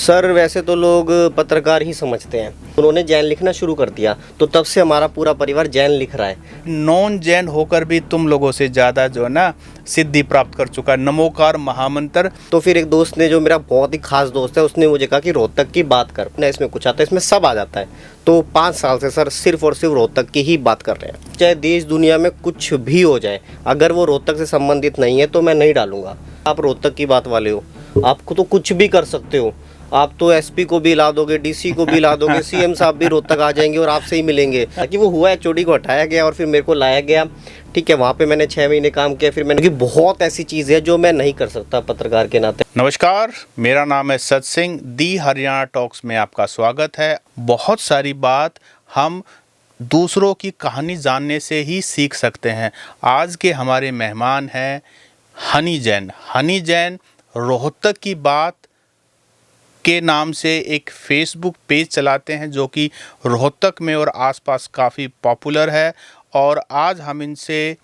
Sir वैसे तो लोग पत्रकार ही समझते हैं। उन्होंने जैन लिखना शुरू कर दिया तो तब से हमारा पूरा परिवार जैन लिख रहा है। नॉन जैन होकर भी तुम लोगों से ज़्यादा जो है ना सिद्धि प्राप्त कर चुका है। नमोकार महामंत्र। तो फिर एक दोस्त ने, जो मेरा बहुत ही खास दोस्त है, उसने मुझे कहा कि रोहतक की बात कर ना, इसमें कुछ आता है, इसमें सब आ जाता है। तो 5 साल से सर सिर्फ और सिर्फ रोहतक की ही बात कर रहे हैं। चाहे देश दुनिया में कुछ भी हो जाए, अगर वो रोहतक से संबंधित नहीं है तो मैं नहीं डालूंगा। आप रोहतक की बात वाले हो, आपको तो कुछ भी कर सकते हो। आप तो एसपी को भी ला दोगे, डीसी को भी ला दोगे, सीएम साहब भी रोहतक आ जाएंगे और आपसे ही मिलेंगे। ताकि वो हुआ, एचओडी को हटाया गया और फिर मेरे को लाया गया। ठीक है, वहाँ पे मैंने 6 महीने काम किया। फिर मैंने कि बहुत ऐसी चीज़ है जो मैं नहीं कर सकता पत्रकार के नाते। नमस्कार, मेरा नाम है सत सिंह। दी हरियाणा टॉक्स में आपका स्वागत है। बहुत सारी बात हम दूसरों की कहानी जानने से ही सीख सकते हैं। आज के हमारे मेहमान हैं हनी जैन। हनी जैन रोहतक की बात के नाम से एक फेसबुक पेज चलाते हैं जो कि रोहतक में और आसपास काफ़ी पॉपुलर है। और आज हम इनसे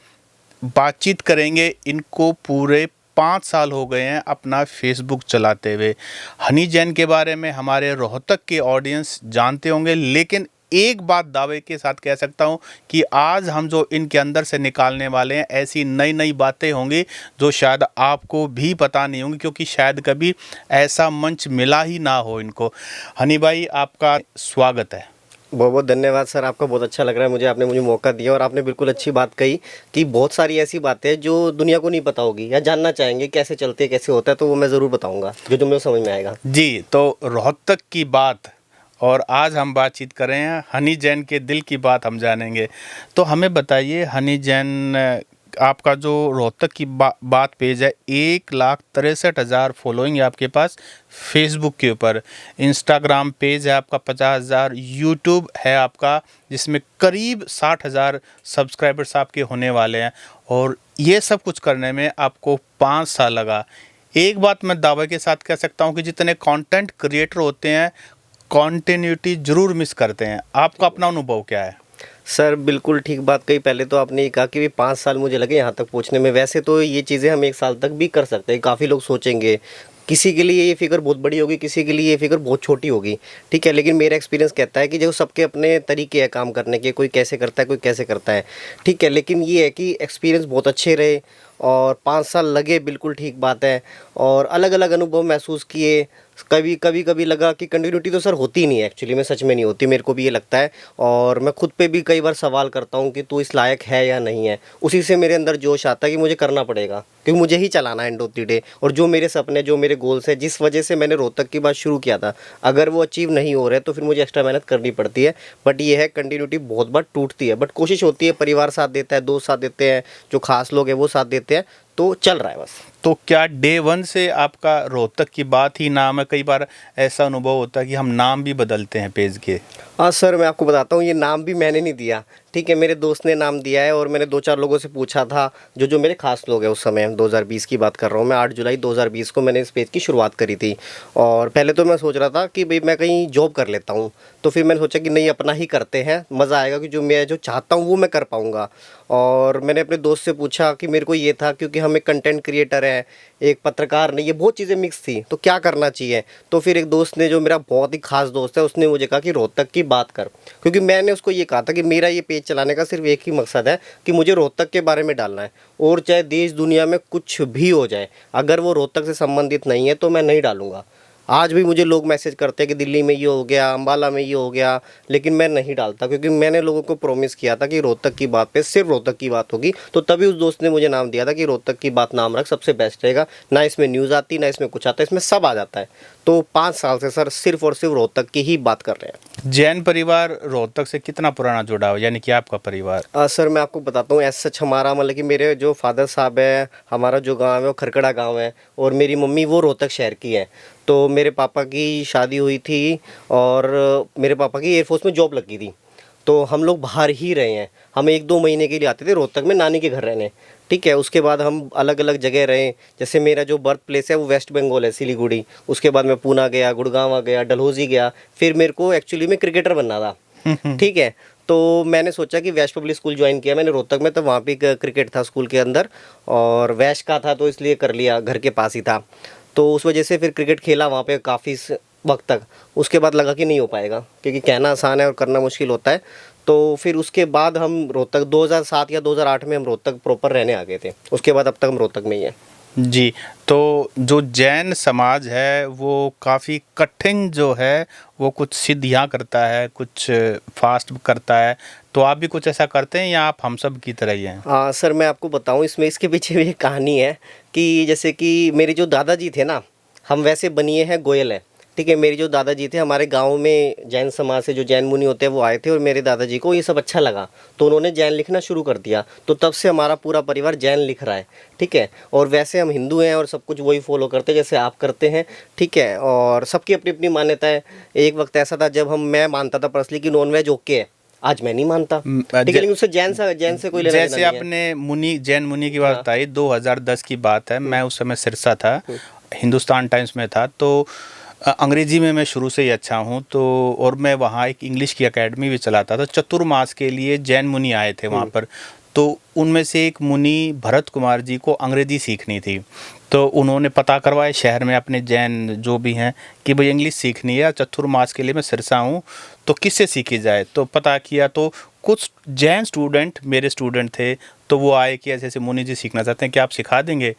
बातचीत करेंगे। इनको पूरे 5 साल हो गए हैं अपना फेसबुक चलाते हुए। हनी जैन के बारे में हमारे रोहतक के ऑडियंस जानते होंगे, लेकिन एक बात दावे के साथ कह सकता हूं कि आज हम जो इनके अंदर से निकालने वाले हैं, ऐसी नई नई बातें होंगी जो शायद आपको भी पता नहीं होंगी, क्योंकि शायद कभी ऐसा मंच मिला ही ना हो इनको। हनी भाई, आपका स्वागत है। बहुत बहुत धन्यवाद सर, आपका बहुत अच्छा लग रहा है मुझे, आपने मुझे मौका दिया। और आपने बिल्कुल अच्छी बात कही कि बहुत सारी ऐसी बातें हैं जो दुनिया को नहीं पता होगी या जानना चाहेंगे कैसे चलते हैं, कैसे होता है। तो वो मैं ज़रूर बताऊंगा जो तुमने समझ में आएगा जी। तो रोहतक की बात, और आज हम बातचीत कर रहे हैं हनी जैन के दिल की बात हम जानेंगे। तो हमें बताइए हनी जैन, आपका जो रोहतक की बात पेज है, 1,63,000 फॉलोइंग है आपके पास फेसबुक के ऊपर। इंस्टाग्राम पेज है आपका 50,000। यूट्यूब है आपका जिसमें करीब 60,000 सब्सक्राइबर्स आपके होने वाले हैं। और ये सब कुछ करने में आपको 5 साल लगा। एक बात मैं दावे के साथ कह सकता हूँ कि जितने कंटेंट क्रिएटर होते हैं, कॉन्टिन्यूटी जरूर मिस करते हैं। आपका अपना अनुभव क्या है? सर बिल्कुल ठीक बात कही। पहले तो आपने ये कहा कि 5 साल मुझे लगे यहाँ तक पहुँचने में। वैसे तो ये चीज़ें हम 1 साल तक भी कर सकते हैं। काफ़ी लोग सोचेंगे, किसी के लिए ये फिगर बहुत बड़ी होगी, किसी के लिए ये फिगर बहुत छोटी होगी। ठीक है, लेकिन मेरा एक्सपीरियंस कहता है कि जो सबके अपने तरीके हैं काम करने के, कोई कैसे करता है, कोई कैसे करता है। ठीक है, लेकिन ये है कि एक्सपीरियंस बहुत अच्छे रहे और 5 साल लगे, बिल्कुल ठीक बात है। और अलग अलग अनुभव महसूस किए। कभी लगा कि कंटिन्यूटी तो सर होती ही नहीं है, एक्चुअली में सच में नहीं होती, मेरे को भी ये लगता है। और मैं खुद पे भी कई बार सवाल करता हूँ कि तू इस लायक है या नहीं है। उसी से मेरे अंदर जोश आता है कि मुझे करना पड़ेगा, क्योंकि मुझे ही चलाना है एंड ऑफ द डे। और जो मेरे सपने, जो मेरे गोल्स हैं, जिस वजह से मैंने रोहतक की बात शुरू किया था, अगर वो अचीव नहीं हो रहे तो फिर मुझे एक्स्ट्रा मेहनत करनी पड़ती है। बट ये है, कंटिन्यूटी बहुत बार टूटती है, बट कोशिश होती है। परिवार साथ देता है, दोस्त साथ देते हैं, जो खास लोग हैं वो साथ देते हैं, तो चल रहा है बस। तो क्या डे 1 से आपका रोहतक की बात ही नाम है? कई बार ऐसा अनुभव होता है कि हम नाम भी बदलते हैं पेज के। हाँ सर, मैं आपको बताता हूँ, ये नाम भी मैंने नहीं दिया। ठीक है, मेरे दोस्त ने नाम दिया है। और मैंने 2-4 लोगों से पूछा था, जो मेरे खास लोग हैं। उस समय 2020 की बात कर रहा हूँ मैं, 8 जुलाई 2020 को मैंने इस पेज की शुरुआत करी थी। और पहले तो मैं सोच रहा था कि भाई मैं कहीं जॉब कर लेता हूँ। तो फिर मैंने सोचा कि नहीं, अपना ही करते हैं, मज़ा आएगा, कि जो मैं जो चाहता हूँ वो मैं कर पाऊँगा। और मैंने अपने दोस्त से पूछा कि मेरे को ये था, क्योंकि हम एक कंटेंट क्रिएटर हैं, एक पत्रकार नहीं, ये बहुत चीज़ें मिक्स थी, तो क्या करना चाहिए। तो फिर एक दोस्त ने, जो मेरा बहुत ही खास दोस्त है, उसने मुझे कहा कि रोहतक की बात कर। क्योंकि मैंने उसको ये कहा था कि मेरा ये पेज चलाने का सिर्फ एक ही मकसद है कि मुझे रोहतक के बारे में डालना है। और चाहे देश दुनिया में कुछ भी हो जाए, अगर वो रोहतक से संबंधित नहीं है तो मैं नहीं डालूंगा। आज भी मुझे लोग मैसेज करते हैं कि दिल्ली में ये हो गया, अम्बाला में ये हो गया, लेकिन मैं नहीं डालता, क्योंकि मैंने लोगों को प्रॉमिस किया था कि रोहतक की बात पे सिर्फ रोहतक की बात होगी। तो तभी उस दोस्त ने मुझे नाम दिया था कि रोहतक की बात नाम रख, सबसे बेस्ट रहेगा। ना इसमें न्यूज़ आती, ना इसमें कुछ आता, इसमें सब आ जाता है। तो 5 साल से सर सिर्फ और सिर्फ रोहतक की ही बात कर रहे हैं। जैन परिवार रोहतक से कितना पुराना जुड़ा हो, यानी कि आपका परिवार? सर मैं आपको बताता हूँ, ऐसा सच हमारा, मतलब कि मेरे जो फादर साहब है, हमारा जो गांव है वो खरकड़ा गांव है, और मेरी मम्मी वो रोहतक शहर की है। तो मेरे पापा की शादी हुई थी और मेरे पापा की एयरफोर्स में जॉब लगी थी। तो हम लोग बाहर ही रहे हैं। हम 1-2 महीने के लिए आते थे रोहतक में नानी के घर रहने। ठीक है, उसके बाद हम अलग अलग जगह रहे। जैसे मेरा जो बर्थ प्लेस है वो वेस्ट बंगाल है, सिलीगुड़ी। उसके बाद मैं पूना गया, गुड़गांव गया, डलहौजी गया। फिर मेरे को एक्चुअली में क्रिकेटर बनना था। ठीक है, तो मैंने सोचा कि वैश पब्लिक स्कूल ज्वाइन किया मैंने रोहतक में। तो वहाँ भी क्रिकेट था स्कूल के अंदर, और वैश का था तो इसलिए कर लिया, घर के पास ही था। तो उस वजह से फिर क्रिकेट खेला वहाँ पे काफ़ी वक्त तक। उसके बाद लगा कि नहीं हो पाएगा, क्योंकि कहना आसान है और करना मुश्किल होता है। तो फिर उसके बाद हम रोहतक 2007 या 2008 में हम रोहतक प्रॉपर रहने आ गए थे। उसके बाद अब तक हम रोहतक में ही हैं। जी, तो जो जैन समाज है वो काफ़ी कठिन जो है वो कुछ सिद्धियाँ करता है, कुछ फास्ट करता है, तो आप भी कुछ ऐसा करते हैं या आप हम सब की तरह ही हैं? हाँ सर, मैं आपको बताऊं, इसमें इसके पीछे भी एक कहानी है कि जैसे कि मेरे जो दादाजी थे ना, हम वैसे बनिए हैं गोयल है। ठीक है, मेरे जो दादाजी थे, हमारे गांव में जैन समाज से जो जैन मुनि होते हैं वो आए थे, और मेरे दादाजी को ये सब अच्छा लगा, तो उन्होंने जैन लिखना शुरू कर दिया। तो तब से हमारा पूरा परिवार जैन लिख रहा है। ठीक है, और वैसे हम हिंदू हैं और सब कुछ वही फॉलो करते हैं जैसे आप करते हैं। ठीक है, और सबकी अपनी अपनी मान्यता है। एक वक्त ऐसा था जब मैं मानता था पर्सनली कि नॉनवेज ओके है, आज मैं नहीं मानता। ठीक है, लेकिन उससे जैन से कोई लेना देना जैसे नहीं है। आपने मुनि जैन मुनि की बात हाँ। बताई, 2010 की बात है, मैं उस समय सिरसा था, हिंदुस्तान टाइम्स में था, तो अंग्रेजी में मैं शुरू से ही अच्छा हूँ, तो और मैं वहाँ एक इंग्लिश की एकेडमी भी चलाता था। चतुर्मास के लिए जैन मुनि आए थे वहाँ पर, तो उनमें से एक मुनि भरत कुमार जी को अंग्रेजी सीखनी थी, तो उन्होंने पता करवाया शहर में अपने जैन जो भी हैं कि भाई इंग्लिश सीखनी है, चतुर्मास के लिए मैं सिरसा हूँ, तो किससे सीखी जाए। तो पता किया तो कुछ जैन स्टूडेंट मेरे स्टूडेंट थे, तो वो आए कि ऐसे ऐसे मुनि जी सीखना चाहते हैं, क्या आप सिखा देंगे?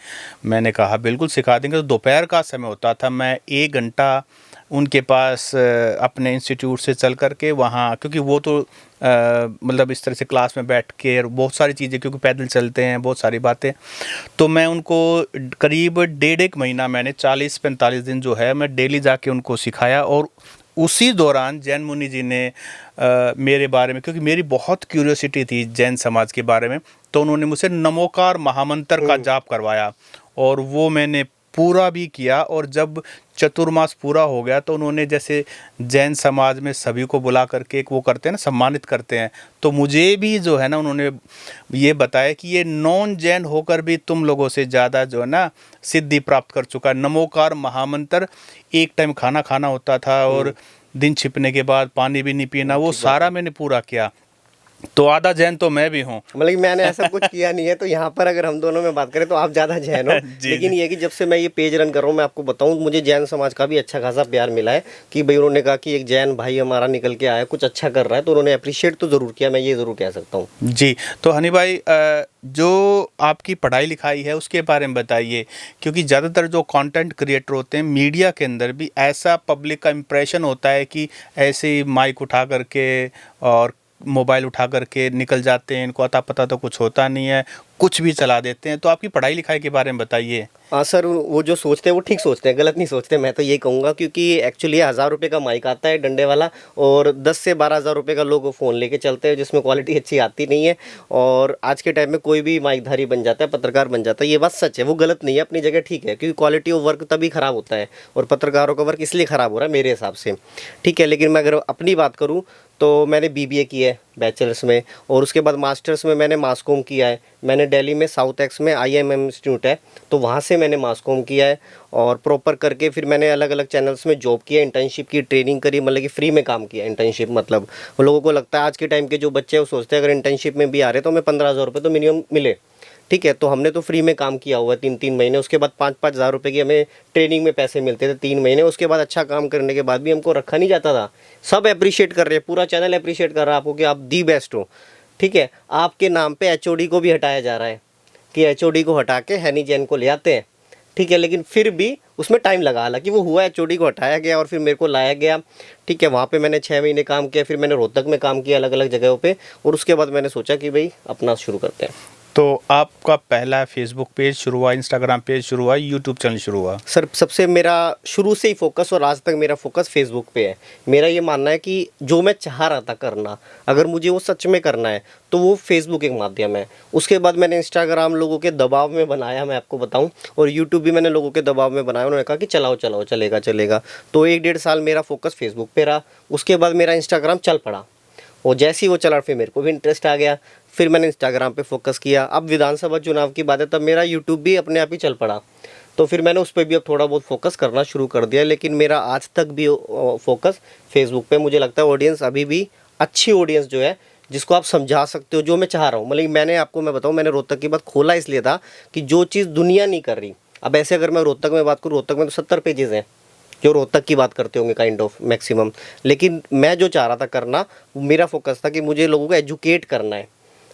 मैंने कहा बिल्कुल सिखा देंगे। तो दोपहर का समय होता था, मैं 1 घंटा उनके पास अपने इंस्टीट्यूट से चल कर के वहाँ, क्योंकि वो तो मतलब इस तरह से क्लास में बैठ के और बहुत सारी चीज़ें, क्योंकि पैदल चलते हैं, बहुत सारी बातें, तो मैं उनको करीब 1.5 महीना मैंने 40-45 दिन जो है मैं डेली जाके उनको सिखाया। और उसी दौरान जैन मुनि जी ने मेरे बारे में, क्योंकि मेरी बहुत क्यूरियोसिटी थी जैन समाज के बारे में, तो उन्होंने मुझसे नमोकार महामंत्र का जाप करवाया, और वो मैंने पूरा भी किया। और जब चतुर्मास पूरा हो गया तो उन्होंने, जैसे जैन समाज में सभी को बुला करके एक वो करते हैं ना, सम्मानित करते हैं, तो मुझे भी जो है ना उन्होंने ये बताया कि ये नॉन जैन होकर भी तुम लोगों से ज़्यादा जो है ना सिद्धि प्राप्त कर चुका है। नमोकार महामंत्र, एक टाइम खाना खाना होता था और दिन छिपने के बाद पानी भी नहीं पीना, वो सारा मैंने पूरा किया। तो आधा जैन तो मैं भी हूँ। मतलब कि मैंने ऐसा कुछ किया नहीं है, तो यहाँ पर अगर हम दोनों में बात करें तो आप ज़्यादा जैन हो। जी, लेकिन जी। ये कि जब से मैं ये पेज रन कर रहा हूँ, मैं आपको बताऊँ, मुझे जैन समाज का भी अच्छा खासा प्यार मिला है कि भाई उन्होंने कहा कि एक जैन भाई हमारा निकल के आया, कुछ अच्छा कर रहा है, तो उन्होंने अप्रिशिएट तो ज़रूर किया, मैं ये ज़रूर कह सकता हूँ। जी, तो हनी भाई, जो आपकी पढ़ाई लिखाई है उसके बारे में बताइए, क्योंकि ज़्यादातर जो कंटेंट क्रिएटर होते हैं मीडिया के अंदर भी ऐसा पब्लिक का इम्प्रेशन होता है कि ऐसे ही माइक उठा करके और मोबाइल उठा करके निकल जाते हैं, इनको अता पता तो कुछ होता नहीं है, कुछ भी चला देते हैं। तो आपकी पढ़ाई लिखाई के बारे में बताइए। हाँ सर, वो जो सोचते हैं वो ठीक सोचते हैं, गलत नहीं सोचते, मैं तो ये कहूँगा, क्योंकि एक्चुअली 1000 रुपये का माइक आता है डंडे वाला, और 10 से 12 हज़ार रुपये का लोग फ़ोन लेके चलते हैं जिसमें क्वालिटी अच्छी आती नहीं है। और आज के टाइम में कोई भी माइकधारी बन जाता है, पत्रकार बन जाता है, ये बात सच है, वो गलत नहीं है, अपनी जगह ठीक है, क्योंकि क्वालिटी ऑफ वर्क तभी ख़राब होता है, और पत्रकारों का वर्क इसलिए ख़राब हो रहा है मेरे हिसाब से। ठीक है, लेकिन मैं अगर अपनी बात करूँ तो मैंने बीबीए की है बैचलर्स में, और उसके बाद मास्टर्स में मैंने मास कॉम किया है। मैंने दिल्ली में साउथ एक्स में IIMM इंस्टीट्यूट है, तो वहाँ से मैंने मास कॉम किया है, और प्रॉपर करके फिर मैंने अलग अलग चैनल्स में जॉब किया, इंटर्नशिप की, ट्रेनिंग करी, मतलब कि फ्री में काम किया। इंटर्नशिप मतलब वो लोगों को लगता है, आज के टाइम के जो बच्चे हैं वो सोचते हैं अगर इंटर्नशिप में भी आ रहे तो हमें 15,000 रुपये तो मिनिमम मिले। ठीक है, तो हमने तो फ्री में काम किया हुआ है 3-3 महीने, उसके बाद 5-5 हज़ार रुपये की हमें ट्रेनिंग में पैसे मिलते थे 3 महीने। उसके बाद अच्छा काम करने के बाद भी हमको रखा नहीं जाता था। सब अप्रिशिएट कर रहे हैं, पूरा चैनल अप्रिशिएट कर रहा है आपको कि आप दी बेस्ट हो। ठीक है, आपके नाम पे HOD को भी हटाया जा रहा है कि HOD को हटा के हनी जैन को ले आते हैं। ठीक है, लेकिन फिर भी उसमें टाइम लगा, हालांकि वो हुआ, HOD को हटाया गया और फिर मेरे को लाया गया। ठीक है, वहाँ पे मैंने 6 महीने काम किया, फिर मैंने रोहतक में काम किया अलग अलग जगहों पे, और उसके बाद मैंने सोचा कि भाई अपना शुरू करते हैं। तो आपका पहला फेसबुक पेज शुरू हुआ, इंस्टाग्राम पेज शुरू हुआ, यूट्यूब चैनल शुरू हुआ? सर, सबसे मेरा शुरू से ही फोकस और आज तक मेरा फोकस फेसबुक पे है। मेरा ये मानना है कि जो मैं चाह रहा था करना, अगर मुझे वो सच में करना है तो वो फेसबुक एक माध्यम है। उसके बाद मैंने इंस्टाग्राम लोगों के दबाव में बनाया, मैं आपको बताऊं, और यूट्यूब भी मैंने लोगों के दबाव में बनाया। उन्होंने कहा कि चलाओ चलाओ, चलेगा चलेगा, तो 1-1.5 साल मेरा फोकस फेसबुक पे रहा। उसके बाद मेरा इंस्टाग्राम चल पड़ा, और जैसे ही वो चला फिर मेरे को भी इंटरेस्ट आ गया, फिर मैंने इंस्टाग्राम पे फोकस किया। अब विधानसभा चुनाव की बात है, तब मेरा यूट्यूब भी अपने आप ही चल पड़ा, तो फिर मैंने उस पर भी अब थोड़ा बहुत फोकस करना शुरू कर दिया। लेकिन मेरा आज तक भी फोकस फेसबुक पे। मुझे लगता है ऑडियंस अभी भी अच्छी ऑडियंस जो है, जिसको आप समझा सकते हो, जो मैं चाह रहा हूँ। मतलब मैंने आपको मैं बताऊँ, मैंने रोहतक की बात खोला इसलिए था कि जो चीज़ दुनिया नहीं कर रही, अब ऐसे अगर मैं रोहतक में बात करूँ, रोहतक में तो 70 पेजेस हैं, जो रोहतक की बात करते होंगे काइंड ऑफ मैक्सिमम। लेकिन मैं जो चाह रहा था करना, वो मेरा फोकस था कि मुझे लोगों को एजुकेट करना है।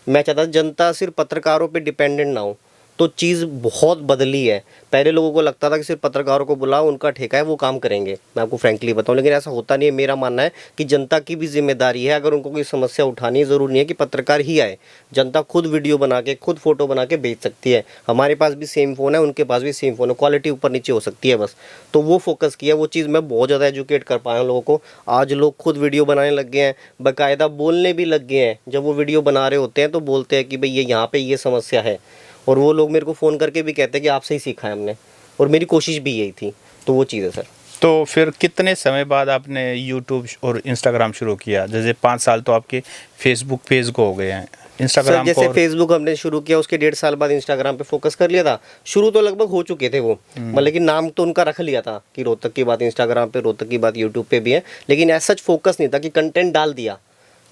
मैं चाहता था जनता सिर्फ पत्रकारों पे डिपेंडेंट ना हो। तो चीज़ बहुत बदली है। पहले लोगों को लगता था कि सिर्फ पत्रकारों को बुलाओ, उनका ठेका है, वो काम करेंगे। मैं आपको फ्रैंकली बताऊं, लेकिन ऐसा होता नहीं है। मेरा मानना है कि जनता की भी जिम्मेदारी है। अगर उनको कोई समस्या उठानी है, ज़रूरी नहीं है कि पत्रकार ही आए। जनता खुद वीडियो बना के, खुद फोटो बना के भेज सकती है। हमारे पास भी सेम फ़ोन है, उनके पास भी सेम फ़ोन है, क्वालिटी ऊपर नीचे हो सकती है बस। तो वो फोकस किया, वो चीज़ मैं बहुत ज़्यादा एजुकेट कर पाया हूं लोगों को। आज लोग खुद वीडियो बनाने लग गए हैं, बाकायदा बोलने भी लग गए हैं। जब वो वीडियो बना रहे होते हैं तो बोलते हैं कि भाई ये यहाँ पे ये समस्या है। और वो लोग मेरे को फ़ोन करके भी कहते हैं कि आपसे ही सीखा है हमने, और मेरी कोशिश भी यही थी। तो वो चीज़ है सर। तो फिर कितने समय बाद आपने यूट्यूब और इंस्टाग्राम शुरू किया? जैसे 5 साल तो आपके फेसबुक पेज को हो गए हैं, सर इंस्टाग्राम को जैसे और फेसबुक हमने शुरू किया, उसके 1.5 साल बाद इंस्टाग्राम पे फोकस कर लिया था। शुरू तो लगभग हो चुके थे वो, मतलब लेकिन नाम तो उनका रख लिया था कि रोहतक की बात इंस्टाग्राम पे, रोहतक की बात यूट्यूब पे भी है। लेकिन ऐसा सच फोकस नहीं था कि कंटेंट डाल दिया,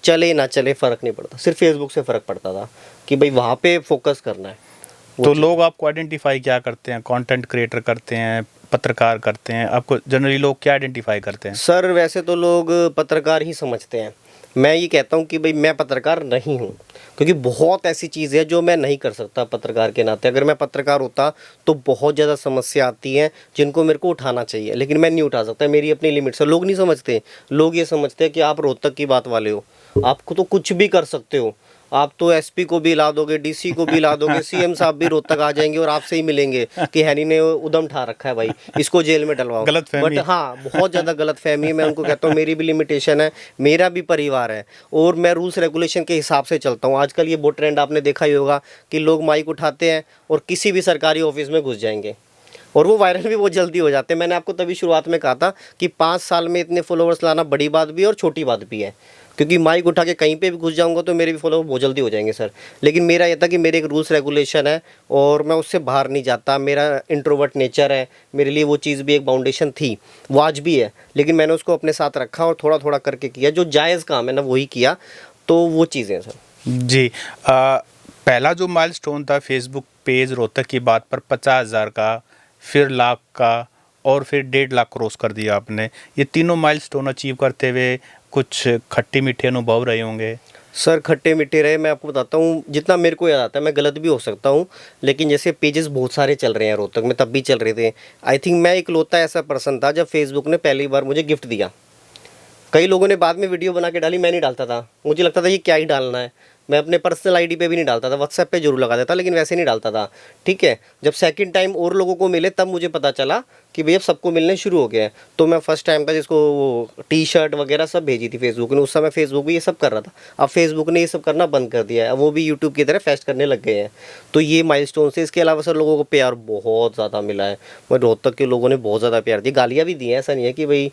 चले ना चले फ़र्क नहीं पड़ता। सिर्फ फेसबुक से फ़र्क पड़ता था कि भाई वहाँ पे फोकस करना है। वो तो चीज़। लोग आपको आइडेंटिफाई क्या करते हैं? कंटेंट क्रिएटर करते हैं, पत्रकार करते हैं, आपको जनरली लोग क्या आइडेंटिफाई करते हैं? सर वैसे तो लोग पत्रकार ही समझते हैं। मैं ये कहता हूँ कि भाई मैं पत्रकार नहीं हूँ, क्योंकि बहुत ऐसी चीज़ है जो मैं नहीं कर सकता पत्रकार के नाते। अगर मैं पत्रकार होता तो बहुत ज़्यादा समस्या आती है जिनको मेरे को उठाना चाहिए, लेकिन मैं नहीं उठा सकता। मेरी अपनी लिमिट्स है। लोग नहीं समझते। लोग ये समझते हैं कि आप रोहतक की बात वाले हो, आपको तो कुछ भी कर सकते हो। आप तो एसपी को भी ला दोगे, डीसी को भी ला दोगे, सीएम साहब भी रोहतक आ जाएंगे और आपसे ही मिलेंगे कि हैनी ने उदम ठा रखा है भाई, इसको जेल में डलवाओ। गलतफहमी बट हाँ, बहुत ज़्यादा गलतफहमी है। मैं उनको कहता हूँ मेरी भी लिमिटेशन है, मेरा भी परिवार है, और मैं रूल्स रेगुलेशन के हिसाब से चलता हूँ। आजकल ये बहुत ट्रेंड आपने देखा ही होगा कि लोग माइक उठाते हैं और किसी भी सरकारी ऑफिस में घुस जाएंगे, और वो वायरल भी बहुत जल्दी हो जाते हैं। मैंने आपको तभी शुरुआत में कहा था कि 5 साल में इतने फॉलोअर्स लाना बड़ी बात भी है और छोटी बात भी है, क्योंकि माइक उठा के कहीं पे भी घुस जाऊंगा तो मेरे भी फॉलोअर बहुत जल्दी हो जाएंगे सर। लेकिन मेरा ये था कि मेरे एक रूल्स रेगुलेशन है और मैं उससे बाहर नहीं जाता। मेरा इंट्रोवर्ट नेचर है, मेरे लिए वो चीज़ भी एक बाउंडेशन थी, वो आज भी है, लेकिन मैंने उसको अपने साथ रखा और थोड़ा थोड़ा करके किया। जो जायज़ काम है ना वही किया। तो वो चीज़ें सर। जी। पहला जो माइलस्टोन था फेसबुक पेज रोहतक की बात पर 50,000 का, फिर लाख का, और फिर 1.5 लाख क्रॉस कर दिया आपने। ये तीनों माइलस्टोन अचीव करते हुए कुछ खट्टे मीठे अनुभव रहे होंगे? सर खट्टे मीठे रहे। मैं आपको बताता हूँ जितना मेरे को याद आता है, मैं गलत भी हो सकता हूँ, लेकिन जैसे पेजेस बहुत सारे चल रहे हैं रोहतक में, तब भी चल रहे थे। आई थिंक मैं इकलौता ऐसा पर्सन था जब फेसबुक ने पहली बार मुझे गिफ्ट दिया। कई लोगों ने बाद में वीडियो बना के डाली, मैं नहीं डालता था। मुझे लगता था ये क्या ही डालना है। मैं अपने पर्सनल आईडी पे भी नहीं डालता था, व्हाट्सएप पे जरूर लगा देता, लेकिन वैसे नहीं डालता था। ठीक है, जब सेकंड टाइम और लोगों को मिले तब मुझे पता चला कि भैया सबको मिलने शुरू हो गया है। तो मैं फर्स्ट टाइम था जिसको वो टी शर्ट वगैरह सब भेजी थी फेसबुक ने। उस समय फेसबुक भी ये सब कर रहा था। अब फेसबुक ने ये सब करना बंद कर दिया है, अब वो भी यूट्यूब की तरह फेस्ट करने लग गए हैं। तो ये माइलस्टोन से। इसके अलावा सर लोगों को प्यार बहुत ज़्यादा मिला है। मैं रोहतक के लोगों ने बहुत ज़्यादा प्यार दिया, गालियाँ भी दी हैं। ऐसा नहीं है कि भाई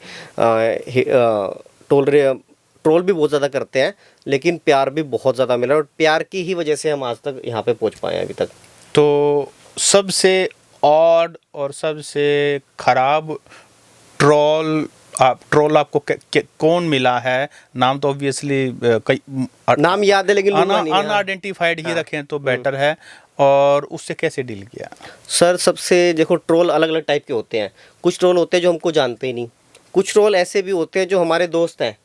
ट्रोल भी बहुत ज़्यादा करते हैं, लेकिन प्यार भी बहुत ज़्यादा मिला, और प्यार की ही वजह से हम आज तक यहाँ पे पहुँच पाए हैं अभी तक। तो सबसे ऑड और सबसे खराब ट्रोल आपको कौन मिला है? नाम तो ऑब्वियसली कई नाम याद है लेकिन लूंगा नहीं। अनआइडेंटिफाइड ही रखें तो बेटर है। और उससे कैसे डील किया? सर सबसे देखो, ट्रोल अलग अलग टाइप के होते हैं। कुछ ट्रोल होते हैं जो हमको जानते ही नहीं, कुछ ट्रोल ऐसे भी होते हैं जो हमारे दोस्त हैं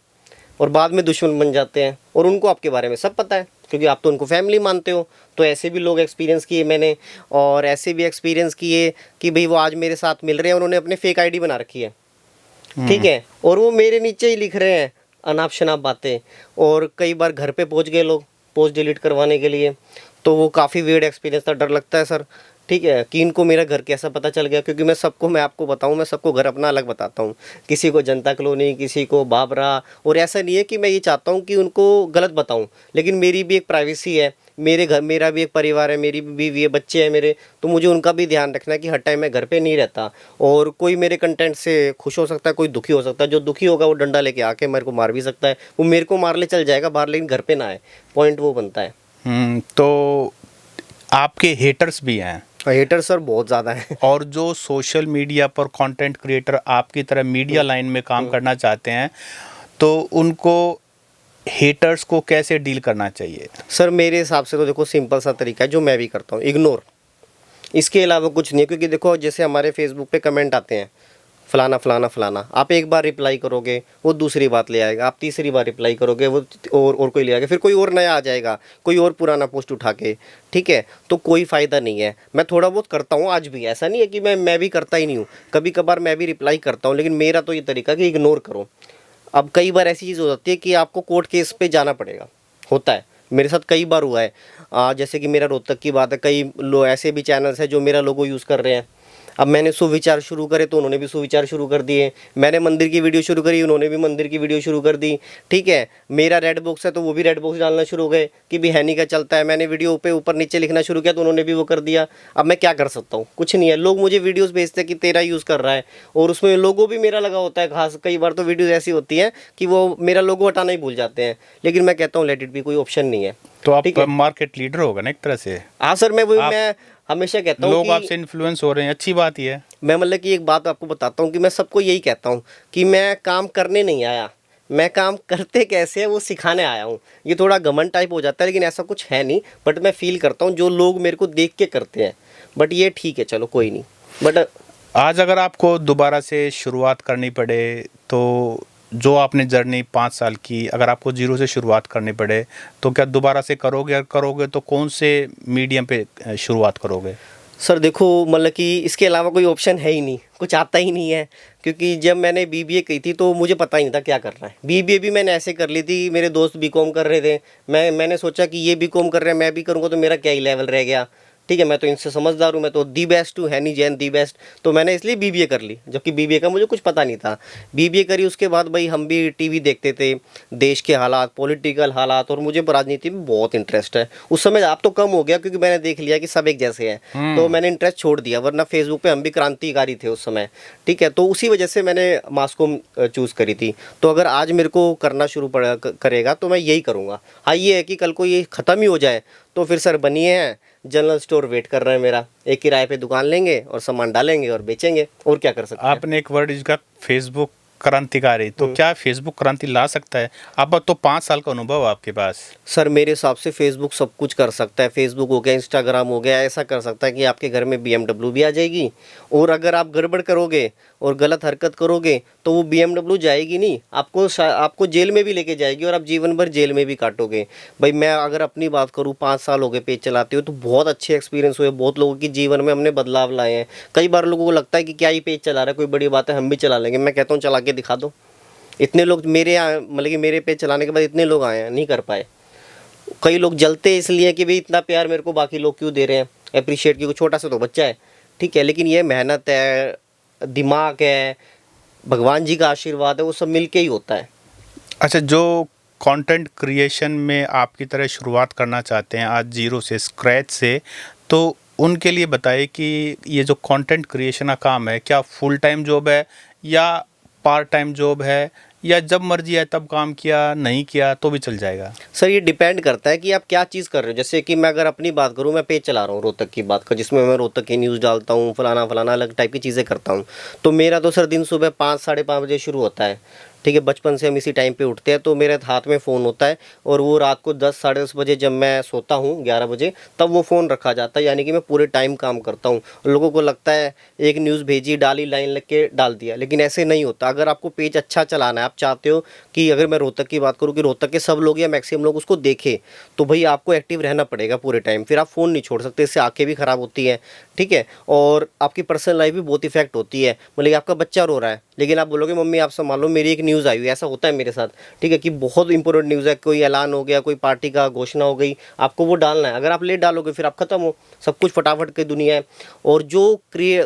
और बाद में दुश्मन बन जाते हैं, और उनको आपके बारे में सब पता है क्योंकि आप तो उनको फैमिली मानते हो। तो ऐसे भी लोग एक्सपीरियंस किए मैंने, और ऐसे भी एक्सपीरियंस किए कि भाई वो आज मेरे साथ मिल रहे हैं, उन्होंने अपने फेक आईडी बना रखी है, ठीक है, और वो मेरे नीचे ही लिख रहे हैं अनाप शनाप बातें। और कई बार घर पे पहुंच गए लोग पोस्ट डिलीट करवाने के लिए। तो वो काफ़ी वियर्ड एक्सपीरियंस था। डर लगता है सर, ठीक है, कि इनको मेरा घर कैसा पता चल गया, क्योंकि मैं आपको बताऊं, मैं सबको घर अपना अलग बताता हूं। किसी को जनता कॉलोनी, किसी को बाबरा। और ऐसा नहीं है कि मैं ये चाहता हूं कि उनको गलत बताऊं, लेकिन मेरी भी एक प्राइवेसी है। मेरे घर, मेरा भी एक परिवार है, मेरी भी बीवी है, बच्चे हैं मेरे, तो मुझे उनका भी ध्यान रखना है कि हर टाइम मैं घर पे नहीं रहता। और कोई मेरे कंटेंट से खुश हो सकता है, कोई दुखी हो सकता है। जो दुखी होगा वो डंडा लेके आके मेरे को मार भी सकता है। वो मेरे को मार ले चल जाएगा बाहर, लेकिन घर पे ना आए। पॉइंट वो बनता है। तो आपके हेटर्स भी हैं? हेटर सर बहुत ज़्यादा है। और जो सोशल मीडिया पर कंटेंट क्रिएटर आपकी तरह मीडिया लाइन में काम करना चाहते हैं, तो उनको हेटर्स को कैसे डील करना चाहिए? सर मेरे हिसाब से तो देखो सिंपल सा तरीका है जो मैं भी करता हूँ, इग्नोर। इसके अलावा कुछ नहीं है। क्योंकि देखो जैसे हमारे फेसबुक पे कमेंट आते हैं, फलाना फलाना फलाना। आप एक बार रिप्लाई करोगे वो दूसरी बात ले आएगा, आप तीसरी बार रिप्लाई करोगे वो और कोई ले आएगा, फिर कोई और नया आ जाएगा, कोई और पुराना पोस्ट उठा के। ठीक है, तो कोई फ़ायदा नहीं है। मैं थोड़ा बहुत करता हूँ आज भी, ऐसा नहीं है कि मैं भी करता ही नहीं हूँ, कभी कभार मैं भी रिप्लाई करता हूँ, लेकिन मेरा तो ये तरीका कि इग्नोर करो। अब कई बार ऐसी चीज़ हो जाती है कि आपको कोर्ट केस पे जाना पड़ेगा, होता है, मेरे साथ कई बार हुआ है। जैसे कि मेरा रोहतक की बात है, कई ऐसे भी चैनल्स हैं जो मेरा लोगो यूज़ कर रहे हैं। अब मैंने सुविचार शुरू करे तो उन्होंने भी सुविचार शुरू कर दिए, मैंने मंदिर की वीडियो शुरू करी, उन्होंने भी मंदिर की वीडियो शुरू कर दी। ठीक है, मेरा रेड बॉक्स है तो वो भी रेड बॉक्स डालना शुरू हो गए कि भी हैनी का चलता है। मैंने वीडियो पे ऊपर नीचे लिखना शुरू किया तो उन्होंने भी वो कर दिया। अब मैं क्या कर सकता हूँ, कुछ नहीं है। लोग मुझे वीडियोज़ भेजते हैं कि तेरा यूज़ कर रहा है, और उसमें लोगो भी मेरा लगा होता है खास। कई बार तो वीडियोज़ ऐसी होती हैं कि वो मेरा लोगो हटाना ही भूल जाते हैं, लेकिन मैं कहता हूँ लेट इट बी, कोई ऑप्शन नहीं है। तो आप ठीक है, मार्केट लीडर होगा ना एक तरह से। हाँ सर, आप मैं हमेशा कहता हूँ लोग कि आपसे इन्फ्लुएंस हो रहे हैं, अच्छी बात ही है। मैं मतलब कि एक बात आपको बताता हूँ कि मैं सबको यही कहता हूँ कि मैं काम करने नहीं आया, मैं काम करते कैसे है वो सिखाने आया हूँ। ये थोड़ा घमंड टाइप हो जाता है, लेकिन ऐसा कुछ है नहीं। बट मैं फील करता हूँ जो लोग मेरे को देख के करते हैं, बट ये ठीक है, चलो कोई नहीं। बट आज अगर आपको दोबारा से शुरुआत करनी पड़े, तो जो आपने जर्नी 5 साल की, अगर आपको जीरो से शुरुआत करनी पड़े तो क्या दोबारा से करोगे? और करोगे तो कौन से मीडियम पे शुरुआत करोगे? सर देखो, मतलब कि इसके अलावा कोई ऑप्शन है ही नहीं, कुछ आता ही नहीं है। क्योंकि जब मैंने बीबीए की थी तो मुझे पता ही नहीं था क्या करना है। बीबीए भी मैंने ऐसे कर ली थी, मेरे दोस्त बीकॉम कर रहे थे, मैंने सोचा कि ये बीकॉम कर रहे हैं, मैं भी करूँगा तो मेरा क्या ही लेवल रह गया। ठीक है, मैं तो इनसे समझदार हूँ, मैं तो दी बेस्ट हूँ, है नहीं जैन दी बेस्ट। तो मैंने इसलिए बीबीए कर ली, जबकि बीबीए का मुझे कुछ पता नहीं था। बीबीए करी, उसके बाद भाई हम भी टीवी देखते थे, देश के हालात, पॉलिटिकल हालात, और मुझे राजनीति में बहुत इंटरेस्ट है। उस समय आप तो कम हो गया क्योंकि मैंने देख लिया कि सब एक जैसे हैं, तो मैंने इंटरेस्ट छोड़ दिया, वरना फेसबुक पे हम भी क्रांतिकारी थे उस समय। ठीक है, तो उसी वजह से मैंने मास कॉम चूज़ करी थी। तो अगर आज मेरे को करना शुरू करेगा तो मैं यही करूँगा। हाँ, ये है कि कल को ये ख़त्म ही हो जाए तो फिर सर बनिए हैं, जनरल स्टोर वेट कर रहे हैं मेरा, एक किराए पे दुकान लेंगे और सामान डालेंगे और बेचेंगे, और क्या कर सकते हैं। आपने एक वर्ड यूज किया, फेसबुक क्रांतिकारी, तो क्या फेसबुक क्रांति ला सकता है? अब तो 5 साल का अनुभव है आपके पास। सर मेरे हिसाब से फेसबुक सब कुछ कर सकता है। फेसबुक हो गया, इंस्टाग्राम हो गया, ऐसा कर सकता है कि आपके घर में BMW भी आ जाएगी, और अगर आप गड़बड़ करोगे और गलत हरकत करोगे तो वो BMW जाएगी नहीं, आपको जेल में भी लेके जाएगी, और आप जीवन भर जेल में भी काटोगे। भाई मैं अगर अपनी बात करूँ, 5 साल हो गए पेज चलाते हो, तो बहुत अच्छे एक्सपीरियंस हुए, बहुत लोगों के जीवन में हमने बदलाव लाए हैं। कई बार लोगों को लगता है कि क्या ही पेज चला रहा है, कोई बड़ी बात है, हम भी चला लेंगे। मैं कहता हूँ चला के दिखा दो। इतने लोग मेरे यहाँ, मतलब कि मेरे पेज चलाने के बाद इतने लोग आए हैं, नहीं कर पाए। कई लोग जलते इसलिए कि भाई इतना प्यार मेरे को बाकी लोग क्यों दे रहे हैं, अप्रिशिएट, क्योंकि छोटा सा तो बच्चा है। ठीक है, लेकिन ये मेहनत है, दिमाग है, भगवान जी का आशीर्वाद है, वो सब मिलके ही होता है। अच्छा, जो कंटेंट क्रिएशन में आपकी तरह शुरुआत करना चाहते हैं आज जीरो से, स्क्रैच से, तो उनके लिए बताइए कि ये जो कंटेंट क्रिएशन का काम है, क्या फुल टाइम जॉब है या पार्ट टाइम जॉब है, या जब मर्जी है तब काम किया, नहीं किया तो भी चल जाएगा? सर ये डिपेंड करता है कि आप क्या चीज़ कर रहे हो। जैसे कि मैं अगर अपनी बात करूँ, मैं पेज चला रहा हूँ रोहतक की बात का, जिसमें मैं रोहतक की न्यूज़ डालता हूँ, फलाना फलाना अलग टाइप की चीज़ें करता हूँ। तो मेरा तो सर दिन सुबह 5 साढ़े 5 बजे शुरू होता है। ठीक है, बचपन से हम इसी टाइम पे उठते हैं, तो मेरे हाथ में फ़ोन होता है, और वो रात को 10 साढ़े 10 बजे जब मैं सोता हूँ, 11 बजे, तब वो फ़ोन रखा जाता है। यानी कि मैं पूरे टाइम काम करता हूँ। लोगों को लगता है एक न्यूज़ भेजी, डाली, लाइन लग के डाल दिया, लेकिन ऐसे नहीं होता। अगर आपको पेज अच्छा चलाना है, आप चाहते हो कि अगर मैं रोहतक की बात करूँ कि रोहतक के सब लोग या मैक्सिमम लोग उसको देखें, तो भाई आपको एक्टिव रहना पड़ेगा पूरे टाइम। फिर आप फ़ोन नहीं छोड़ सकते, इससे आंखें भी ख़राब होती हैं। ठीक है, और आपकी पर्सनल लाइफ भी बहुत इफेक्ट होती है। मतलब कि आपका बच्चा रो रहा है, लेकिन आप बोलोगे मम्मी आप संभाल लो, मेरी एक न्यूज़ आई हुई है। ऐसा होता है मेरे साथ। ठीक है, कि बहुत इंपॉर्टेंट न्यूज़ है, कोई ऐलान हो गया, कोई पार्टी का घोषणा हो गई, आपको वो डालना है। अगर आप लेट डालोगे फिर आप ख़त्म हो, सब कुछ फटाफट की दुनिया है। और जो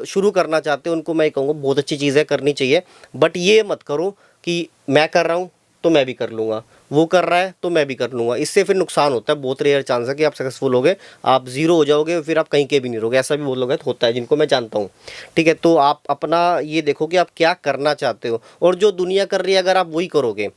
शुरू करना चाहते हैं उनको मैं कहूँगा बहुत अच्छी चीज़ें करनी चाहिए, बट ये मत करो कि मैं कर रहा हूँ तो मैं भी कर लूँगा, वो कर रहा है तो मैं भी कर लूँगा। इससे फिर नुकसान होता है। बहुत रेयर चांस है कि आप सक्सेसफुल होगे, आप ज़ीरो हो जाओगे, फिर आप कहीं के भी नहीं रहोगे। ऐसा भी बहुत लोग होता है जिनको मैं जानता हूँ। ठीक है, तो आप अपना ये देखो कि आप क्या करना चाहते हो, और जो दुनिया कर रही है अगर आप वही करोगे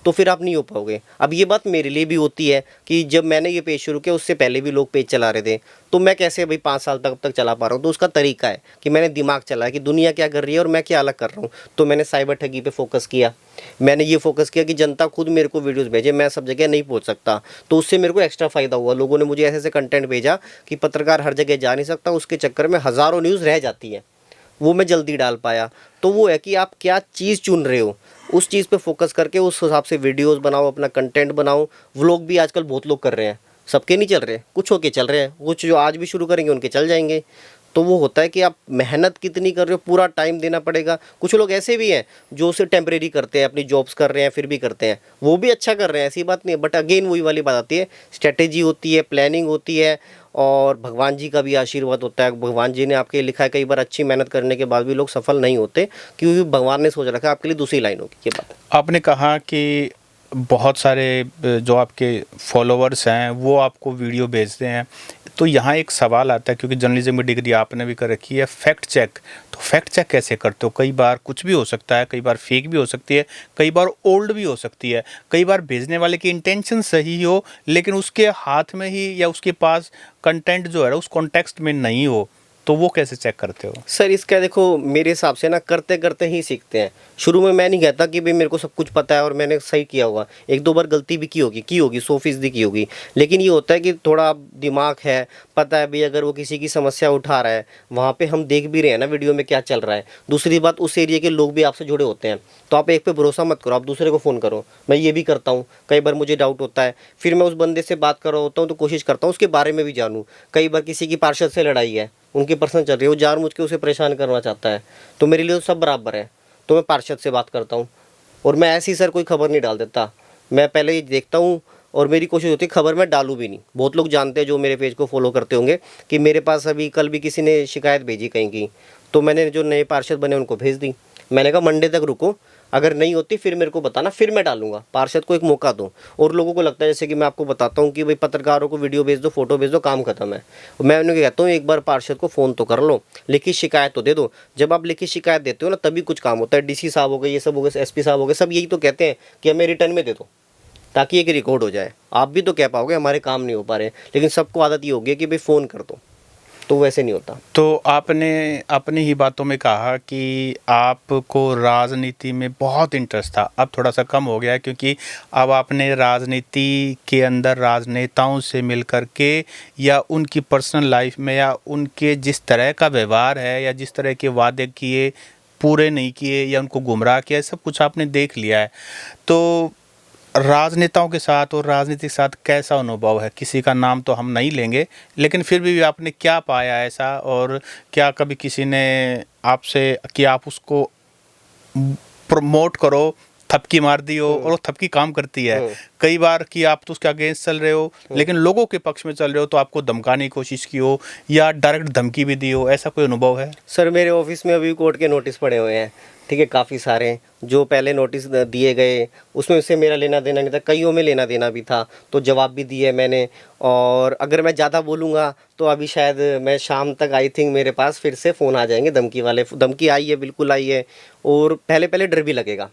तो फिर आप नहीं हो पाओगे। अब ये बात मेरे लिए भी होती है कि जब मैंने ये पेज शुरू किया उससे पहले भी लोग पेज चला रहे थे, तो मैं कैसे भाई 5 साल तक चला पा रहा हूँ। तो उसका तरीका है कि मैंने दिमाग चलाया कि दुनिया क्या कर रही है और मैं क्या अलग कर रहा हूँ। तो मैंने साइबर ठगी पे फोकस किया, मैंने ये फोकस किया कि जनता खुद मेरे को वीडियोस भेजे, मैं सब जगह नहीं पहुँच सकता, तो उससे मेरे को एक्स्ट्रा फ़ायदा हुआ। लोगों ने मुझे ऐसे ऐसे कंटेंट भेजा कि पत्रकार हर जगह जा नहीं सकता, उसके चक्कर में हज़ारों न्यूज़ रह जाती है। वो मैं जल्दी डाल पाया। तो वो है कि आप क्या चीज़ चुन रहे हो, उस चीज़ पे फोकस करके उस हिसाब से वीडियोस बनाओ, अपना कंटेंट बनाओ। व्लॉग भी आजकल बहुत लोग कर रहे हैं, सबके नहीं चल रहे, कुछ होके चल रहे हैं, कुछ जो आज भी शुरू करेंगे उनके चल जाएंगे। तो वो होता है कि आप मेहनत कितनी कर रहे हो, पूरा टाइम देना पड़ेगा। कुछ लोग ऐसे भी हैं जो उसे टेम्परेरी करते हैं, अपनी जॉब्स कर रहे हैं फिर भी करते हैं, वो भी अच्छा कर रहे हैं, ऐसी बात नहीं है। बट अगेन वही वाली बात आती है, स्ट्रेटेजी होती है, प्लानिंग होती है, और भगवान जी का भी आशीर्वाद होता है। भगवान जी ने आपके लिखा है, कई बार अच्छी मेहनत करने के बाद भी लोग सफल नहीं होते, क्योंकि भगवान ने सोच रखा है आपके लिए दूसरी लाइन होगी। ये बात है। आपने कहा कि बहुत सारे जो आपके फॉलोअर्स हैं वो आपको वीडियो भेजते हैं, तो यहाँ एक सवाल आता है, क्योंकि जर्नलिज्म की डिग्री आपने भी कर रखी है, फैक्ट चेक। तो फैक्ट चेक कैसे करते हो? कई बार कुछ भी हो सकता है, कई बार फेक भी हो सकती है, कई बार ओल्ड भी हो सकती है, कई बार भेजने वाले की इंटेंशन सही हो लेकिन उसके हाथ में ही या उसके पास कंटेंट जो है उस कॉन्टेक्स्ट में नहीं हो, तो वो कैसे चेक करते हो? सर इसका देखो, मेरे हिसाब से ना करते करते ही सीखते हैं। शुरू में मैं नहीं कहता कि भाई मेरे को सब कुछ पता है और मैंने सही किया होगा, एक दो बार गलती भी की होगी 100% की होगी। लेकिन ये होता है कि थोड़ा दिमाग है, पता है भाई अगर वो किसी की समस्या उठा रहा है, वहाँ पे हम देख भी रहे हैं ना वीडियो में क्या चल रहा है। दूसरी बात, उस एरिया के लोग भी आपसे जुड़े होते हैं, तो आप एक पे भरोसा मत करो, आप दूसरे को फ़ोन करो। मैं ये भी करता हूँ, कई बार मुझे डाउट होता है, फिर मैं उस बंदे से बात कर रहा होता हूँ तो कोशिश करता हूँ उसके बारे में भी जानूँ। कई बार किसी की पार्षद से लड़ाई है, उनकी पर्सनल चल रही है, वो जानबूझ के उसे परेशान करना चाहता है, तो मेरे लिए तो सब बराबर है, तो मैं पार्षद से बात करता हूँ। और मैं ऐसी सर कोई खबर नहीं डाल देता, मैं पहले ही देखता हूँ, और मेरी कोशिश होती है खबर मैं डालूँ भी नहीं। बहुत लोग जानते हैं जो मेरे पेज को फॉलो करते होंगे कि मेरे पास अभी कल भी किसी ने शिकायत भेजी कहीं की, तो मैंने जो नए पार्षद बने उनको भेज दी। मैंने कहा मंडे तक रुको, अगर नहीं होती फिर मेरे को बताना, फिर मैं डालूंगा। पार्षद को एक मौका दो। और लोगों को लगता है जैसे कि मैं आपको बताता हूँ कि भाई पत्रकारों को वीडियो भेज दो, फोटो भेज दो, काम खत्म है। मैं उन्हें कहता हूँ एक बार पार्षद को फ़ोन तो कर लो, लिखित शिकायत तो दे दो। जब आप लिखित शिकायत देते हो ना, तभी कुछ काम होता है। डीसी साहब हो गए, ये सब हो गए, एसपी साहब हो गए, सब यही तो कहते हैं कि हमें रिटर्न में दे दो, ताकि एक रिकॉर्ड हो जाए। आप भी तो कह पाओगे हमारे काम नहीं हो पा रहे, लेकिन सबको आदत ये हो गई कि भाई फ़ोन कर दो, तो वैसे नहीं होता। तो आपने अपनी ही बातों में कहा कि आपको राजनीति में बहुत इंटरेस्ट था, अब थोड़ा सा कम हो गया है, क्योंकि अब आपने राजनीति के अंदर राजनेताओं से मिल कर के या उनकी पर्सनल लाइफ में या उनके जिस तरह का व्यवहार है या जिस तरह के वादे किए पूरे नहीं किए या उनको गुमराह किया, सब कुछ आपने देख लिया है। तो राजनेताओं के साथ और राजनीति के साथ कैसा अनुभव है? किसी का नाम तो हम नहीं लेंगे, लेकिन फिर भी आपने क्या पाया ऐसा, और क्या कभी किसी ने आपसे कि आप उसको प्रमोट करो, थपकी मार दी हो और वो थपकी काम करती है? कई बार कि आप तो उसके अगेंस्ट चल रहे हो लेकिन लोगों के पक्ष में चल रहे हो, तो आपको धमकाने की कोशिश की हो या डायरेक्ट धमकी भी दी हो, ऐसा कोई अनुभव है? सर मेरे ऑफिस में अभी कोर्ट के नोटिस पड़े हुए हैं, ठीक है, काफ़ी सारे। जो पहले नोटिस दिए गए उसमें से मेरा लेना देना नहीं था, कईयों में लेना देना भी था, तो जवाब भी दिए मैंने। और अगर मैं ज़्यादा बोलूँगा तो अभी शायद मैं शाम तक आई थिंक मेरे पास फिर से फ़ोन आ जाएंगे धमकी वाले। धमकी आई है, बिल्कुल आई है। और पहले पहले डर भी लगेगा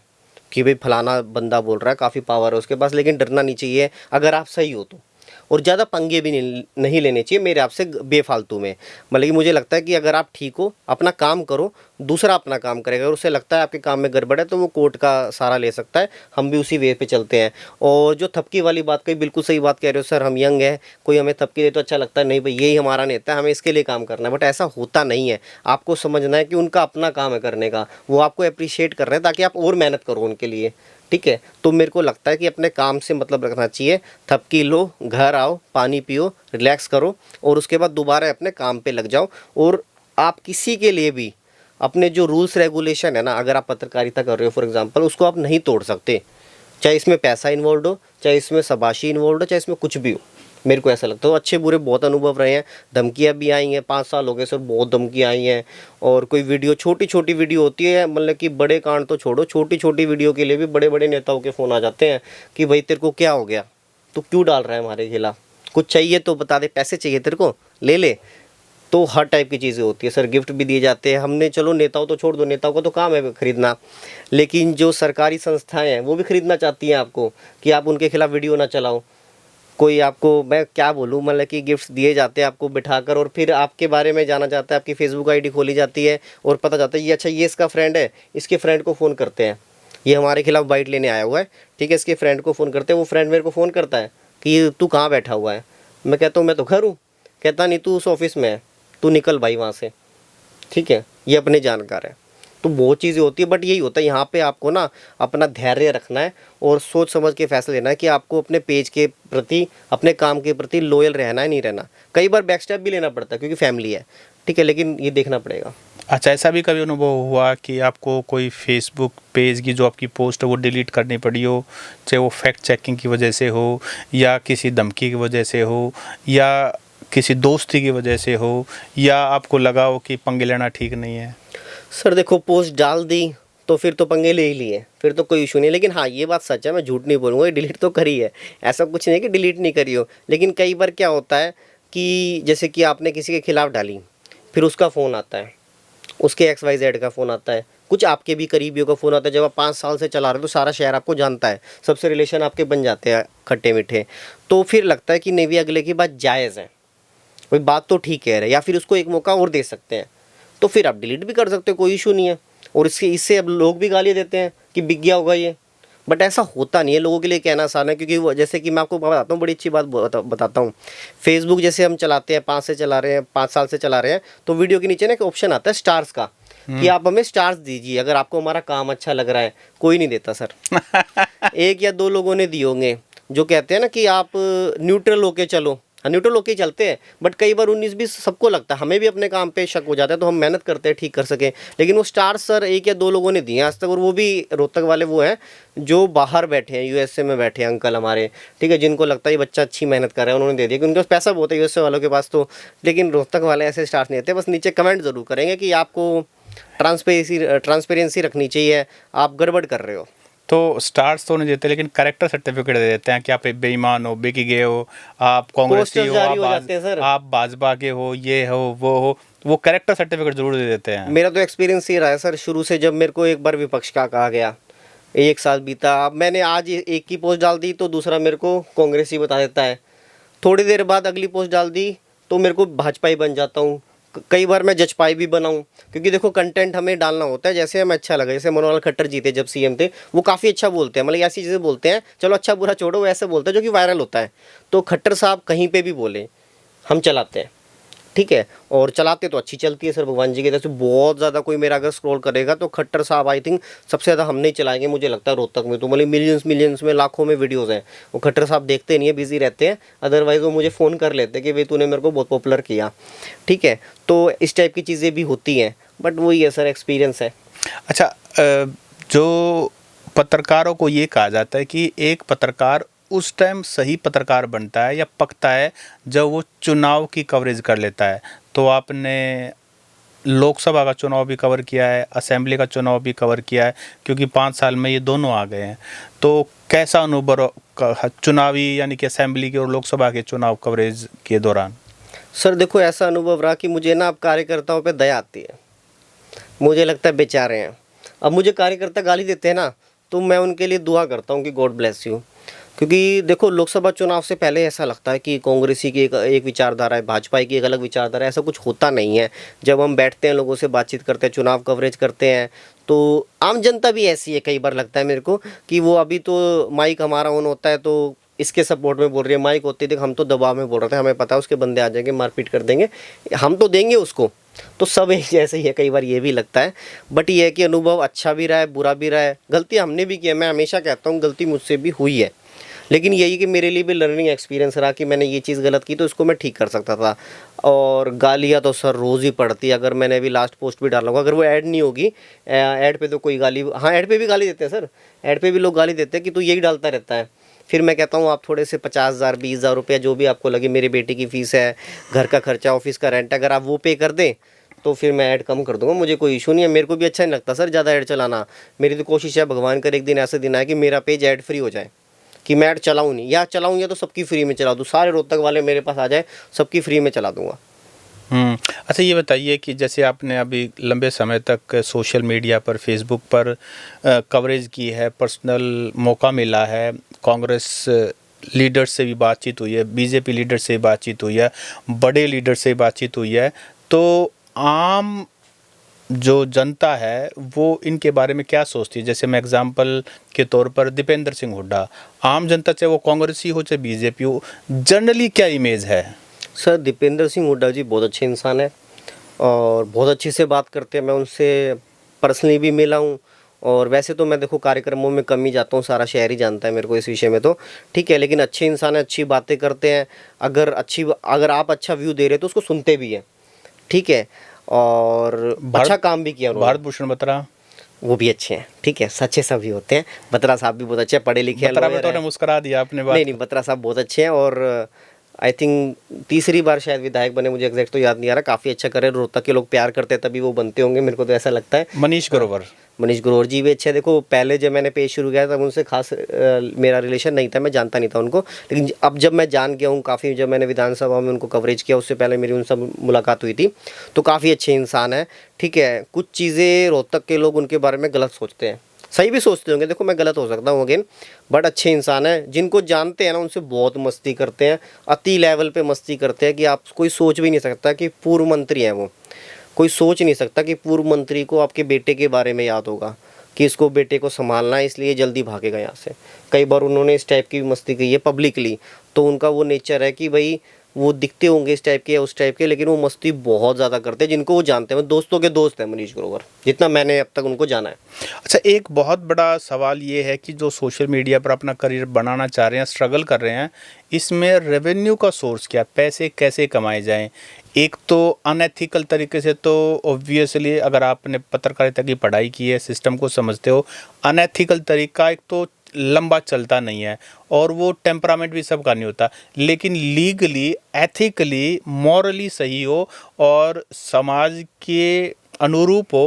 कि भाई फलाना बंदा बोल रहा है, काफ़ी पावर है उसके पास, लेकिन डरना नहीं चाहिए अगर आप सही हो तो। और ज़्यादा पंगे भी नहीं लेने चाहिए मेरे आपसे बेफालतू में। मतलब कि मुझे लगता है कि अगर आप ठीक हो, अपना काम करो, दूसरा अपना काम करेगा। अगर उसे लगता है आपके काम में गड़बड़ है तो वो कोर्ट का सहारा ले सकता है, हम भी उसी वे पे चलते हैं। और जो थपकी वाली बात कही, बिल्कुल सही बात कह रहे हो सर, हम यंग हैं, कोई हमें थपकी दे तो अच्छा लगता है, नहीं भाई यही हमारा नेता है, हमें इसके लिए काम करना है। बट ऐसा होता नहीं है, आपको समझना है कि उनका अपना काम है करने का, वो आपको अप्रिशिएट कर रहे हैं ताकि आप और मेहनत करो उनके लिए, ठीक है। तो मेरे को लगता है कि अपने काम से मतलब रखना चाहिए। थपकी लो, घर आओ, पानी पियो, रिलैक्स करो, और उसके बाद दोबारा अपने काम पे लग जाओ। और आप किसी के लिए भी अपने जो रूल्स रेगुलेशन है ना, अगर आप पत्रकारिता कर रहे हो फॉर एग्जांपल, उसको आप नहीं तोड़ सकते, चाहे इसमें पैसा इन्वॉल्व हो, चाहे इसमें शाबाशी इन्वॉल्व हो, चाहे इसमें कुछ भी हो। मेरे को ऐसा लगता है। तो अच्छे बुरे बहुत अनुभव रहे हैं, धमकियाँ भी आई हैं, 5 साल हो गए सर, बहुत धमकियाँ आई हैं। और कोई वीडियो, छोटी छोटी वीडियो होती है, मतलब कि बड़े कांड तो छोड़ो, छोटी छोटी वीडियो के लिए भी बड़े बड़े नेताओं के फ़ोन आ जाते हैं कि भाई तेरे को क्या हो गया, तो क्यों डाल रहा है हमारे खिलाफ, कुछ चाहिए तो बता दे, पैसे चाहिए तेरे को ले ले। तो हर टाइप की चीज़ें होती है सर, गिफ्ट भी दिए जाते हैं। हमने, चलो नेताओं तो छोड़ दो, नेताओं का तो काम है खरीदना, लेकिन जो सरकारी संस्थाएं हैं वो भी खरीदना चाहती हैं आपको कि आप उनके खिलाफ वीडियो ना चलाओ। कोई आपको, मैं क्या बोलूँ, मतलब कि गिफ्ट्स दिए जाते हैं आपको बिठाकर, और फिर आपके बारे में जाना चाहता है, आपकी फेसबुक आईडी खोली जाती है और पता चलता है ये, अच्छा ये इसका फ्रेंड है, इसके फ्रेंड को फ़ोन करते हैं, ये हमारे खिलाफ बाइट लेने आया हुआ है, ठीक है, इसके फ्रेंड को फ़ोन करते हैं। वो फ्रेंड मेरे को फ़ोन करता है कि तू कहाँ बैठा हुआ है, मैं कहता हूँ मैं तो घर हूँ। कहता नहीं, तू उस ऑफिस में है, तू निकल भाई वहाँ से, ठीक है, ये अपने जानकार है। तो बहुत चीज़ें होती है, बट यही होता है यहाँ पे आपको ना अपना धैर्य रखना है और सोच समझ के फैसला लेना है कि आपको अपने पेज के प्रति, अपने काम के प्रति लॉयल रहना है, नहीं रहना। कई बार बैक स्टेप भी लेना पड़ता है क्योंकि फैमिली है, ठीक है, लेकिन ये देखना पड़ेगा। अच्छा, ऐसा भी कभी अनुभव हुआ कि आपको कोई फेसबुक पेज की जो आपकी पोस्ट है वो डिलीट करनी पड़ी हो, चाहे वो फैक्ट चेकिंग की वजह से हो, या किसी धमकी की वजह से हो, या किसी दोस्ती की वजह से हो, या आपको लगा हो कि पंगे लेना ठीक नहीं है? सर देखो, पोस्ट डाल दी तो फिर तो पंगे ले ही लिए, फिर तो कोई इशू नहीं। लेकिन हाँ, ये बात सच है, मैं झूठ नहीं बोलूँगा, डिलीट तो करी है। ऐसा कुछ नहीं है कि डिलीट नहीं करी हो, लेकिन कई बार क्या होता है कि जैसे कि आपने किसी के खिलाफ डाली, फिर उसका फ़ोन आता है, उसके XYZ का फ़ोन आता है, कुछ आपके भी करीबियों का फ़ोन आता है। जब आप 5 साल से चला रहे हो तो सारा शहर आपको जानता है, सबसे रिलेशन आपके बन जाते हैं खट्टे मीठे। तो फिर लगता है कि नहीं भी, अगले की बात जायज़ है, कोई बात तो ठीक कह रहे हैं, या फिर उसको एक मौका और दे सकते हैं, तो फिर आप डिलीट भी कर सकते हो, कोई इशू नहीं है। और इससे अब लोग भी गाली देते हैं कि बिक गया होगा ये, बट ऐसा होता नहीं है। लोगों के लिए कहना आसान है, क्योंकि वो, जैसे कि मैं आपको बताता हूँ, बड़ी अच्छी बात बताता हूँ। फेसबुक जैसे हम चलाते हैं, 5 साल से चला रहे हैं, तो वीडियो के नीचे ना एक ऑप्शन आता है स्टार्स का, कि आप हमें स्टार्स दीजिए अगर आपको हमारा काम अच्छा लग रहा है। कोई नहीं देता सर। 1 या 2 लोगों ने दिए होंगे, जो कहते हैं ना कि आप न्यूट्रल होके चलो। हाँ, न्यूट्रल होके चलते हैं, बट कई बार 19-20 सबको लगता है, हमें भी अपने काम पे शक हो जाता है, तो हम मेहनत करते हैं ठीक कर सकें। लेकिन वो स्टार सर 1 या 2 लोगों ने दिए आज तक, और वो भी रोहतक वाले वो हैं जो बाहर बैठे हैं, USA में बैठे हैं अंकल हमारे, ठीक है, जिनको लगता है ये बच्चा अच्छी मेहनत कर रहा है, उन्होंने दे दिया, कि उनके पास पैसा बहुत है USA वालों के पास तो। लेकिन रोहतक वाले ऐसे स्टार्स नहीं देते, बस नीचे कमेंट ज़रूर करेंगे कि आपको ट्रांसपेरेंसी रखनी चाहिए, आप गड़बड़ कर रहे हो। तो स्टार्स तो नहीं देते, लेकिन करेक्टर सर्टिफिकेट दे देते हैं कि आप बेईमान हो, बेकी गए हो, आप कांग्रेसी पोस्टर्स हो, जारी हो जाते हैं सर। आप भाजपा के हो, ये हो वो हो, वो करेक्टर सर्टिफिकेट जरूर दे देते हैं। मेरा तो एक्सपीरियंस ये रहा है सर, शुरू से, जब मेरे को एक बार विपक्ष का कहा गया, 1 साल बीता, अब मैंने आज एक की पोस्ट डाल दी तो दूसरा मेरे को कांग्रेस ही बता देता है, थोड़ी देर बाद अगली पोस्ट डाल दी तो मेरे को भाजपा ही बन जाता हूँ, कई बार मैं जजपाई भी बनाऊँ, क्योंकि देखो कंटेंट हमें डालना होता है, जैसे हमें अच्छा लगे। जैसे मनोहर खट्टर जी थे जब CM थे, वो काफ़ी अच्छा बोलते हैं, मतलब ऐसी चीज़ें बोलते हैं, चलो अच्छा बुरा छोड़ो, वो ऐसे बोलते हैं जो कि वायरल होता है। तो खट्टर साहब कहीं पे भी बोले, हम चलाते हैं, ठीक है, और चलाते तो अच्छी चलती है सर, भगवान जी की तरफ से। बहुत ज़्यादा कोई मेरा अगर स्क्रॉल करेगा तो खट्टर साहब आई थिंक सबसे ज़्यादा हमने ही चलाएंगे, मुझे लगता है रोहतक में तो, मतलब मिलियंस में, लाखों में वीडियोस हैं। वो खट्टर साहब देखते नहीं है, बिजी रहते हैं, अदरवाइज़ वो मुझे फ़ोन कर लेते हैं कि भाई तूने मेरे को बहुत पॉपुलर किया, ठीक है। तो इस टाइप की चीज़ें भी होती हैं, बट वही है सर, एक्सपीरियंस है। अच्छा, जो पत्रकारों को ये कहा जाता है कि एक पत्रकार उस टाइम सही पत्रकार बनता है या पकता है जब वो चुनाव की कवरेज कर लेता है। तो आपने लोकसभा का चुनाव भी कवर किया है, असेंबली का चुनाव भी कवर किया है, क्योंकि 5 साल में ये दोनों आ गए हैं। तो कैसा अनुभव चुनावी यानी कि असेंबली के और लोकसभा के चुनाव कवरेज के दौरान? सर देखो, ऐसा अनुभव रहा कि मुझे ना अब कार्यकर्ताओं पे दया आती है, मुझे लगता है बेचारे हैं। अब मुझे कार्यकर्ता गाली देते हैं ना, तो मैं उनके लिए दुआ करता हूँ कि गॉड ब्लेस यू। क्योंकि देखो, लोकसभा चुनाव से पहले ऐसा लगता है कि कांग्रेसी की एक विचारधारा है, भाजपा की एक अलग विचारधारा है, ऐसा कुछ होता नहीं है। जब हम बैठते हैं, लोगों से बातचीत करते हैं, चुनाव कवरेज करते हैं, तो आम जनता भी ऐसी है, कई बार लगता है मेरे को कि वो अभी तो माइक हमारा ऑन होता है तो इसके सपोर्ट में बोल रही है, माइक होती थी हम तो दबाव में बोल रहे थे, हमें पता है उसके बंदे आ जाएंगे, मारपीट कर देंगे, हम तो देंगे उसको। तो सब एक जैसे ही है, कई बार ये भी लगता है। बट ये है कि अनुभव अच्छा भी रहा है, बुरा भी रहा है, गलती हमने भी की है, मैं हमेशा कहता हूँ गलती मुझसे भी हुई है, लेकिन यही कि मेरे लिए भी लर्निंग एक्सपीरियंस रहा कि मैंने ये चीज़ गलत की तो इसको मैं ठीक कर सकता था। और गालियाँ तो सर रोज़ ही पड़ती है, अगर मैंने अभी लास्ट पोस्ट भी डाला होगा, अगर वो ऐड नहीं होगी, ऐड पे तो कोई गाली, हाँ ऐड पे भी गाली देते हैं सर, ऐड पे भी लोग गाली देते हैं कि तू यही डालता रहता है। फिर मैं कहता हूँ आप थोड़े से 50,000 20,000 रुपया जो भी आपको लगे, मेरी बेटी की फ़ीस है, घर का खर्चा, ऑफिस का रेंट, अगर आप वो पे कर दें तो फिर मैं ऐड कम कर दूंगा, मुझे कोई इशू नहीं है। मेरे को भी अच्छा नहीं लगता सर ज़्यादा ऐड चलाना। मेरी तो कोशिश है, भगवान करे एक दिन ऐसा दिन आए कि मेरा पेज ऐड फ्री हो जाए, कि मैं ऐड चलाऊँ नहीं, या चलाऊँ या तो सबकी फ्री में चला दूँ, सारे रोहतक वाले मेरे पास आ जाए, सबकी फ्री में चला दूँगा। अच्छा, ये बताइए कि जैसे आपने अभी लंबे समय तक सोशल मीडिया पर, फेसबुक पर कवरेज की है, पर्सनल मौका मिला है, कांग्रेस लीडर से भी बातचीत हुई है, बीजेपी लीडर से भी बातचीत हुई है, बड़े लीडर से भी बातचीत हुई है, तो आम जो जनता है वो इनके बारे में क्या सोचती है? जैसे मैं एग्जांपल के तौर पर दीपेंद्र सिंह हुड्डा, आम जनता चाहे वो कांग्रेसी हो चाहे बीजेपी हो, जनरली क्या इमेज है? सर दीपेंद्र सिंह हुड्डा जी बहुत अच्छे इंसान है, और बहुत अच्छे से बात करते हैं। मैं उनसे पर्सनली भी मिला हूँ, और वैसे तो मैं देखो कार्यक्रमों में कम ही जाता हूँ, सारा शहर ही जानता है मेरे को इस विषय में तो, ठीक है। लेकिन अच्छे इंसान है, अच्छी बातें करते हैं। अगर आप अच्छा व्यू दे रहे हो तो उसको सुनते भी हैं, ठीक है। और अच्छा काम भी किया उन्होंने। भारत भूषण बत्रा, वो भी अच्छे हैं, ठीक है, सच्चे सभी होते हैं। बत्रा साहब भी बहुत अच्छे हैं, पढ़े लिखे हैं, बत्रा लॉयर बेटो ने हैं। मुस्कुरा दिया आपने नहीं बात। नहीं, बत्रा साहब बहुत अच्छे हैं, और आई थिंक तीसरी बार शायद विधायक बने, मुझे एग्जैक्ट तो याद नहीं आ रहा। काफ़ी अच्छा करे, रोहतक के लोग प्यार करते हैं तभी वो बनते होंगे, मेरे को तो ऐसा लगता है। मनीष ग्रोवर, मनीष ग्रोवर जी भी अच्छे हैं। देखो पहले जब मैंने पेज शुरू किया तब उनसे खास मेरा रिलेशन नहीं था, मैं जानता नहीं था उनको। लेकिन अब जब मैं जान गया हूँ काफ़ी, जब मैंने विधानसभा में उनको कवरेज किया, उससे पहले मेरी उनसे मुलाकात हुई थी, तो काफ़ी अच्छे इंसान है, ठीक है। कुछ चीज़ें रोहतक के लोग उनके बारे में गलत सोचते हैं, सही भी सोचते होंगे, देखो मैं गलत हो सकता हूँ अगेन, बट अच्छे इंसान है। जिनको जानते हैं ना उनसे बहुत मस्ती करते हैं, अति लेवल पे मस्ती करते हैं कि आप कोई सोच भी नहीं सकता कि पूर्व मंत्री हैं वो। कोई सोच नहीं सकता कि पूर्व मंत्री को आपके बेटे के बारे में याद होगा कि इसको बेटे को संभालना है, इसलिए जल्दी भागेगा यहाँ से। कई बार उन्होंने इस टाइप की भी मस्ती की है पब्लिकली, तो उनका वो नेचर है कि भाई वो दिखते होंगे इस टाइप के या उस टाइप के, लेकिन वो मस्ती बहुत ज़्यादा करते हैं। जिनको वो जानते हैं, वो दोस्तों के दोस्त हैं मनीष ग्रोवर, जितना मैंने अब तक उनको जाना है। अच्छा एक बहुत बड़ा सवाल ये है कि जो सोशल मीडिया पर अपना करियर बनाना चाह रहे हैं, स्ट्रगल कर रहे हैं, इसमें रेवेन्यू का सोर्स क्या, पैसे कैसे कमाए जाएं? एक तो अनएथिकल तरीके से, तो ऑब्वियसली अगर आपने पत्रकारिता की पढ़ाई की है, सिस्टम को समझते हो, अनएथिकल तरीका एक तो लंबा चलता नहीं है, और वो टेम्परामेंट भी सबका नहीं होता। लेकिन लीगली, एथिकली, मॉरली सही हो और समाज के अनुरूप हो,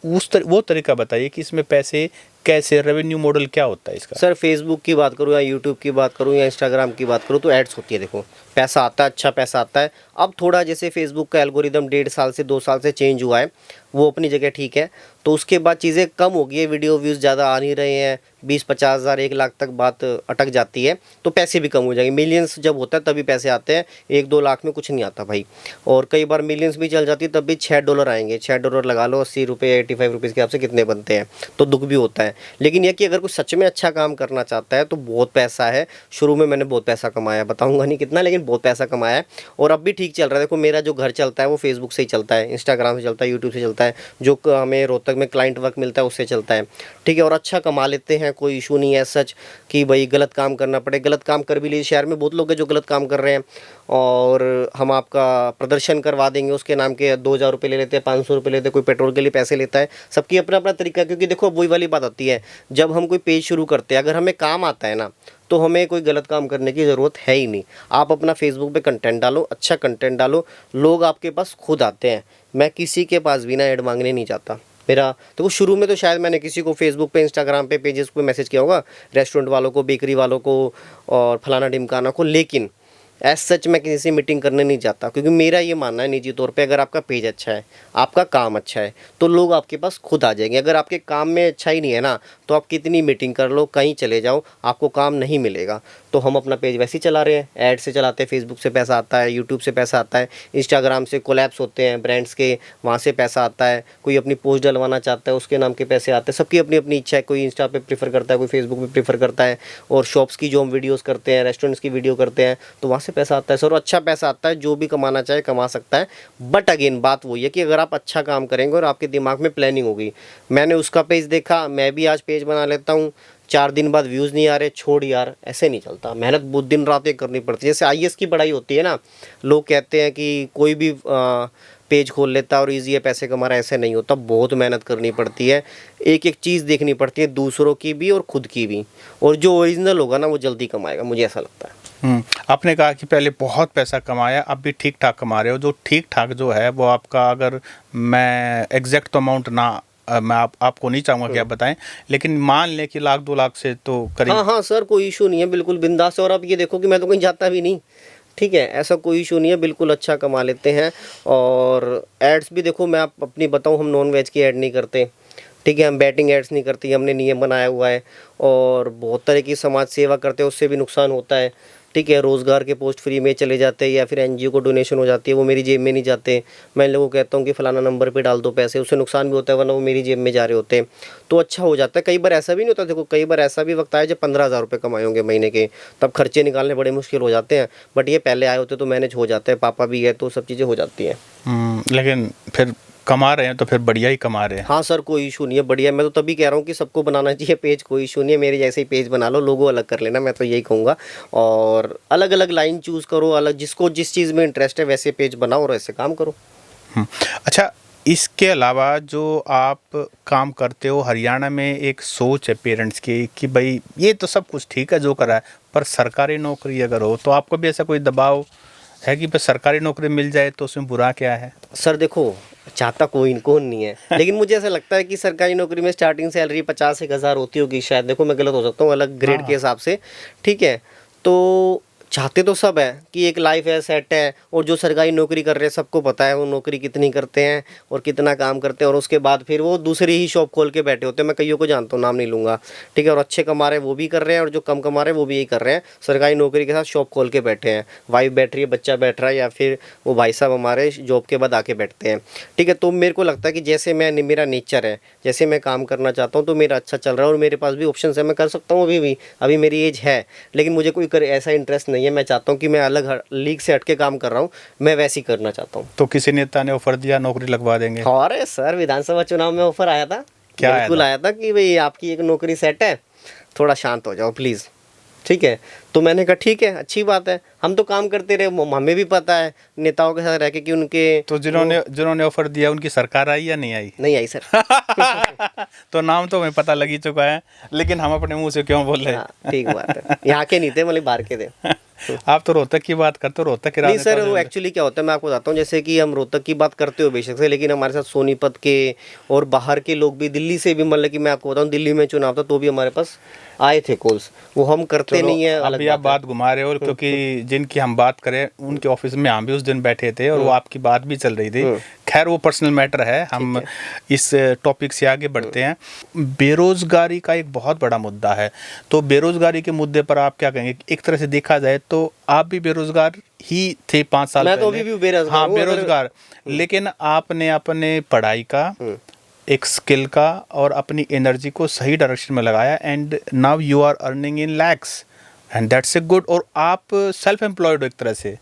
वो तरीका बताइए कि इसमें पैसे कैसे, रेवेन्यू मॉडल क्या होता है इसका? सर फेसबुक की बात करूँ या यूट्यूब की बात करूँ या इंस्टाग्राम की बात करूँ तो एड्स होती है, देखो पैसा आता है, अच्छा पैसा आता है। अब थोड़ा जैसे फेसबुक का एल्गोरिदम 1.5 साल से 2 साल से चेंज हुआ है, वो अपनी जगह ठीक है, तो उसके बाद चीज़ें कम हो गई है, वीडियो व्यूज़ ज़्यादा आ नहीं रहे हैं, 20-50 हज़ार 1 लाख तक बात अटक जाती है, तो पैसे भी कम हो जाएंगे। मिलियंस जब होता है तभी पैसे आते हैं, 1-2 लाख में कुछ नहीं आता भाई। और कई बार मिलियंस भी चल जाती है तब भी $6 आएंगे, $6 लगा लो, 80 रुपये 85 रुपीज़ के हिसाब से कितने बनते हैं, तो दुख भी होता है। लेकिन यह कि अगर कोई सच में अच्छा काम करना चाहता है तो बहुत पैसा है। शुरू में मैंने बहुत पैसा कमाया, बताऊंगा नहीं कितना, लेकिन बहुत पैसा कमाया है, और अब भी ठीक चल रहा है। देखो मेरा जो घर चलता है वो फेसबुक से ही चलता है, इंस्टाग्राम से चलता है, यूट्यूब से चलता है, जो हमें रोहतक में क्लाइंट वर्क मिलता है उससे चलता है, ठीक है। और अच्छा कमा लेते हैं, कोई इशू नहीं है सच कि भाई गलत काम करना पड़े। गलत काम कर भी लीजिए, शहर में बहुत लोग हैं जो गलत काम कर रहे हैं, और हम आपका प्रदर्शन करवा देंगे उसके नाम के, 2,000 रुपये ले लेते हैं, 500 रुपये लेते हैं, कोई पेट्रोल के लिए पैसे लेता है। सबकी अपना अपना तरीका है, क्योंकि देखो वही वाली बात आती है, जब हम कोई पेज शुरू करते हैं, अगर हमें काम आता है ना, तो हमें कोई गलत काम करने की ज़रूरत है ही नहीं। आप अपना फेसबुक पे कंटेंट डालो, अच्छा कंटेंट डालो, लोग आपके पास खुद आते हैं। मैं किसी के पास भी ना ऐड मांगने नहीं जाता। मेरा तो वो शुरू में तो शायद मैंने किसी को फेसबुक पे, इंस्टाग्राम पे, पेजेस पे मैसेज किया होगा, रेस्टोरेंट वालों को, बेकरी वालों को और फलाना ढिमकाना को, लेकिन एज सच मैं किसी से मीटिंग करने नहीं जाता, क्योंकि मेरा ये मानना है निजी तौर पे, अगर आपका पेज अच्छा है, आपका काम अच्छा है, तो लोग आपके पास खुद आ जाएंगे। अगर आपके काम में अच्छा ही नहीं है ना, तो आप कितनी मीटिंग कर लो, कहीं चले जाओ, आपको काम नहीं मिलेगा। तो हम अपना पेज वैसे ही चला रहे हैं, ऐड से चलाते हैं, फेसबुक से पैसा आता है, यूट्यूब से पैसा आता है, इंस्टाग्राम से कोलैब्स होते हैं ब्रांड्स के, वहाँ से पैसा आता है। कोई अपनी पोस्ट डलवाना चाहता है, उसके नाम के पैसे आते हैं। सबकी अपनी अपनी इच्छा है, कोई इंस्टा पे प्रीफर करता है, कोई फेसबुक पे प्रीफर करता है। और शॉप्स की जो हम वीडियोज़ करते हैं, रेस्टोरेंट्स की वीडियो करते हैं, तो वहाँ से पैसा आता है सर, अच्छा पैसा आता है। जो भी कमाना चाहे कमा सकता है, बट अगेन बात वही है कि अगर आप अच्छा काम करेंगे और आपके दिमाग में प्लानिंग होगी। मैंने उसका पेज देखा, मैं भी आज पेज बना लेता हूँ, 4 दिन बाद व्यूज़ नहीं आ रहे, छोड़ यार, ऐसे नहीं चलता। मेहनत बहुत दिन रात एक करनी पड़ती है। जैसे IAS की पढ़ाई होती है ना, लोग कहते हैं कि कोई भी पेज खोल लेता है और ईजी है पैसे कमा रहा है, ऐसे नहीं होता। बहुत मेहनत करनी पड़ती है, एक एक चीज़ देखनी पड़ती है, दूसरों की भी और खुद की भी, और जो ओरिजिनल होगा ना वो जल्दी कमाएगा, मुझे ऐसा लगता है। आपने कहा कि पहले बहुत पैसा कमाया, अब भी ठीक ठाक कमा रहे हो। जो ठीक ठाक जो है वो आपका, अगर मैं एग्जैक्ट तो अमाउंट ना, मैं आपको नहीं चाहूँगा कि आप बताएं, लेकिन मान लें कि 1-2 लाख से तो करीब। हाँ हाँ सर, कोई इशू नहीं है, बिल्कुल बिंदास है। और आप ये देखो कि मैं तो कहीं जाता भी नहीं, ठीक है, ऐसा कोई इशू नहीं है, बिल्कुल अच्छा कमा लेते हैं। और एड्स भी देखो, मैं आप अपनी बताऊं, हम नॉन वेज की ऐड नहीं करते, ठीक है, हम बैटिंग एड्स नहीं करते, ये हमने नियम बनाया हुआ है। और बहुत तरह की समाज सेवा करते हैं, उससे भी नुकसान होता है। ठीक है, रोज़गार के पोस्ट फ्री में चले जाते हैं या फिर एनजीओ को डोनेशन हो जाती है, वो मेरी जेब में नहीं जाते। मैं इन लोगों को कहता हूँ कि फ़लाना नंबर पे डाल दो पैसे, उससे नुकसान भी होता है, वरना वो मेरी जेब में जा रहे होते हैं। तो अच्छा हो जाता है। कई बार ऐसा भी नहीं होता, देखो कई बार ऐसा भी वक्त आया जब 15,000 रुपये कमाए होंगे महीने के, तब खर्चे निकालने बड़े मुश्किल हो जाते हैं। बट ये पहले आए होते तो मैनेज हो जाते हैं, पापा भी है तो सब चीज़ें हो जाती हैं। लेकिन फिर कमा रहे हैं तो फिर बढ़िया ही कमा रहे हैं। हाँ सर, कोई इशू नहीं है, बढ़िया। मैं तो तभी कह रहा हूँ कि सबको बनाना चाहिए पेज, कोई इशू नहीं है। मेरे जैसे ही पेज बना लो, लोगो अलग कर लेना, मैं तो यही कहूँगा। और अलग अलग लाइन चूज़ करो, अलग जिसको जिस चीज़ में इंटरेस्ट है वैसे पेज बनाओ और ऐसे काम करो। अच्छा, इसके अलावा जो आप काम करते हो, हरियाणा में एक सोच है पेरेंट्स की कि भाई ये तो सब कुछ ठीक है जो करा है, पर सरकारी नौकरी अगर हो तो आपको भी ऐसा कोई दबाव है कि बस सरकारी नौकरी मिल जाए तो उसमें बुरा क्या है? सर देखो, चाहता कोई कौन नहीं है, लेकिन मुझे ऐसा लगता है कि सरकारी नौकरी में स्टार्टिंग सैलरी 50-1,000 होती होगी शायद। देखो मैं गलत हो सकता हूँ, अलग ग्रेड के हिसाब से। ठीक है, तो चाहते तो सब है कि एक लाइफ है, सेट है। और जो सरकारी नौकरी कर रहे हैं सबको पता है वो नौकरी कितनी करते हैं और कितना काम करते हैं, और उसके बाद फिर वो दूसरी ही शॉप खोल के बैठे होते हैं। मैं कईयों को जानता हूँ, नाम नहीं लूँगा। ठीक है, और अच्छे कमा रहे हैं वो भी कर रहे हैं, और जो कम कमा रहे हैं वो भी यही कर रहे हैं, सरकारी नौकरी के साथ शॉप खोल के बैठे हैं। वाइफ बैठ रही है, बच्चा बैठ रहा है, या फिर वो भाई साहब हमारे जॉब के बाद आके बैठते हैं। ठीक है, तो मेरे को लगता है कि जैसे मेरा नेचर है, जैसे मैं काम करना चाहता हूँ तो मेरा अच्छा चल रहा है, और मेरे पास भी ऑप्शन है, मैं कर सकता हूँ अभी मेरी एज है। लेकिन मुझे कोई ऐसा इंटरेस्ट नहीं है। मैं चाहता हूँ कि मैं अलग लीग से हट के काम कर रहा हूँ, मैं वैसे ही करना चाहता हूँ। तो किसी नेता ने ऑफर दिया नौकरी लगवा देंगे? अरे सर, विधानसभा चुनाव में ऑफर आया था। क्या बिल्कुल आया था कि भाई आपकी एक नौकरी सेट है, थोड़ा शांत हो जाओ प्लीज़। ठीक है, तो मैंने कहा ठीक है, अच्छी बात है, हम तो काम करते रहे, हमें भी पता है नेताओं के साथ रह के कि उनके तो जिन्होंने ऑफर दिया उनकी सरकार आई या नहीं आई? नहीं आई सर। तो नाम तो हमें पता लग ही चुका है, लेकिन हम अपने मुंह से क्यों बोल रहे हाँ, ठीक बात है, यहाँ के नहीं थे, मतलब बाहर के थे। आप तो रोहतक की बात करते हो, रोहतक के नहीं राजनेता सर, वो एक्चुअली क्या होता है मैं आपको बताता हूँ। जैसे कि हम रोहतक की बात करते हो बेशक से, लेकिन हमारे साथ सोनीपत के और बाहर के लोग भी, दिल्ली से भी, मतलब कि मैं आपको बताऊँ दिल्ली में चुनाव था तो भी हमारे पास आए थे कॉल्स। वो हम करते चलो, नहीं है, अभी आप बात घुमा रहे हो, क्योंकि जिनकी हम बात करें उनके ऑफिस में हम भी उस दिन बैठे थे और वो आपकी बात भी चल रही थी। खैर वो पर्सनल मैटर है, हम इस टॉपिक से आगे बढ़ते हैं। बेरोजगारी का एक बहुत बड़ा मुद्दा है, तो बेरोजगारी के मुद्दे पर आप क्या कहेंगे? एक तरह से देखा जाए तो आप भी बेरोजगार ही थे 5 साल मैं पहले। तो अभी भी बेरोजगार हाँ, हूँ, बेरोजगार, लेकिन आपने अपने पढ़ाई का, एक स्किल का और अपनी एनर्जी को सही डायरेक्शन में लगाया, and now you are earning in lakhs, and that's a good. और आप सेल्फ एम्प्लॉयड हो एक तरह से।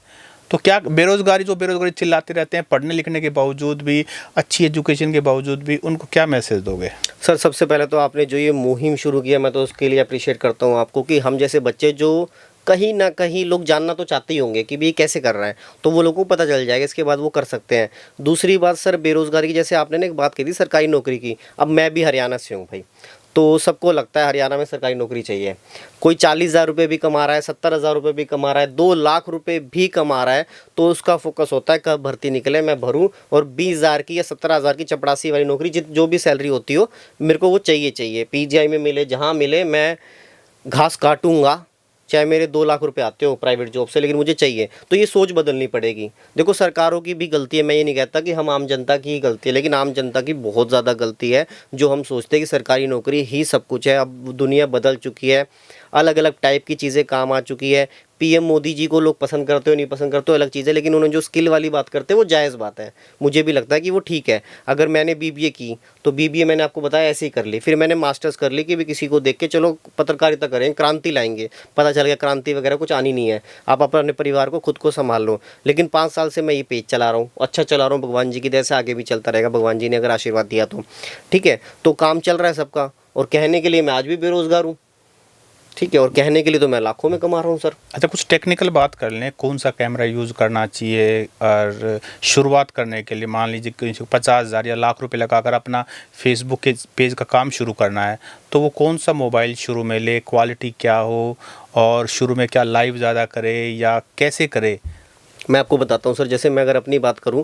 तो क्या बेरोजगारी चिल्लाते रहते हैं, पढ़ने लिखने के बावजूद भी, अच्छी एजुकेशन के बावजूद भी, उनको क्या मैसेज दोगे? सर सबसे पहले तो आपने जो ये मुहिम शुरू किया, मैं तो उसके लिए अप्रिशिएट करता हूँ आपको, कि हम जैसे बच्चे जो कहीं ना कहीं लोग जानना तो चाहते ही होंगे कि भाई कैसे कर रहा है, तो वो लोगों को पता चल जाएगा, इसके बाद वो कर सकते हैं। दूसरी बात सर, बेरोजगारी की, जैसे आपने ना एक बात कही थी सरकारी नौकरी की। अब मैं भी हरियाणा से हूँ भाई, तो सबको लगता है हरियाणा में सरकारी नौकरी चाहिए। कोई 40,000 रुपये भी कमा रहा है, 70,000 रुपये भी कमा रहा है, 2 लाख रुपये भी कमा रहा है, तो उसका फोकस होता है कब भर्ती निकले, मैं भरूं, और 20,000 की या 17,000 की चपरासी वाली नौकरी, जो भी सैलरी होती हो, मेरे को वो चाहिए। पीजीआई में मिले, जहाँ मिले, मैं घास काटूंगा, चाहे मेरे 2 लाख रुपए आते हो प्राइवेट जॉब से, लेकिन मुझे चाहिए। तो ये सोच बदलनी पड़ेगी। देखो सरकारों की भी गलती है, मैं ये नहीं कहता कि हम आम जनता की ही गलती है, लेकिन आम जनता की बहुत ज़्यादा गलती है, जो हम सोचते हैं कि सरकारी नौकरी ही सब कुछ है। अब दुनिया बदल चुकी है, अलग अलग टाइप की चीज़ें काम आ चुकी है। पीएम मोदी जी को लोग पसंद करते हो नहीं पसंद करते हो अलग चीज़ है, लेकिन उन्होंने जो स्किल वाली बात करते हैं वो जायज़ बात है, मुझे भी लगता है कि वो ठीक है। अगर मैंने बीबीए की तो बीबीए मैंने आपको बताया ऐसे ही कर ली, फिर मैंने मास्टर्स कर ली कि भी किसी को देख के चलो पत्रकारिता करें, क्रांति लाएंगे, पता चल गया क्रांति वगैरह कुछ आनी नहीं है, आप अपने परिवार को खुद को संभाल लो। लेकिन 5 साल से मैं ये पेज चला रहा हूँ, अच्छा चला रहा हूँ, भगवान जी की दया से आगे भी चलता रहेगा, भगवान जी ने अगर आशीर्वाद दिया तो। ठीक है, तो काम चल रहा है सबका, और कहने के लिए मैं आज भी बेरोज़गार हूँ। ठीक है, और कहने के लिए तो मैं लाखों में कमा रहा हूँ सर। अच्छा, कुछ टेक्निकल बात कर लें, कौन सा कैमरा यूज़ करना चाहिए? और शुरुआत करने के लिए मान लीजिए कि 50,000 या लाख रुपए लगाकर अपना फेसबुक के पेज का काम शुरू करना है, तो वो कौन सा मोबाइल शुरू में ले, क्वालिटी क्या हो, और शुरू में क्या लाइव ज़्यादा करे या कैसे करे? मैं आपको बताता हूँ सर, जैसे मैं अगर अपनी बात करूँ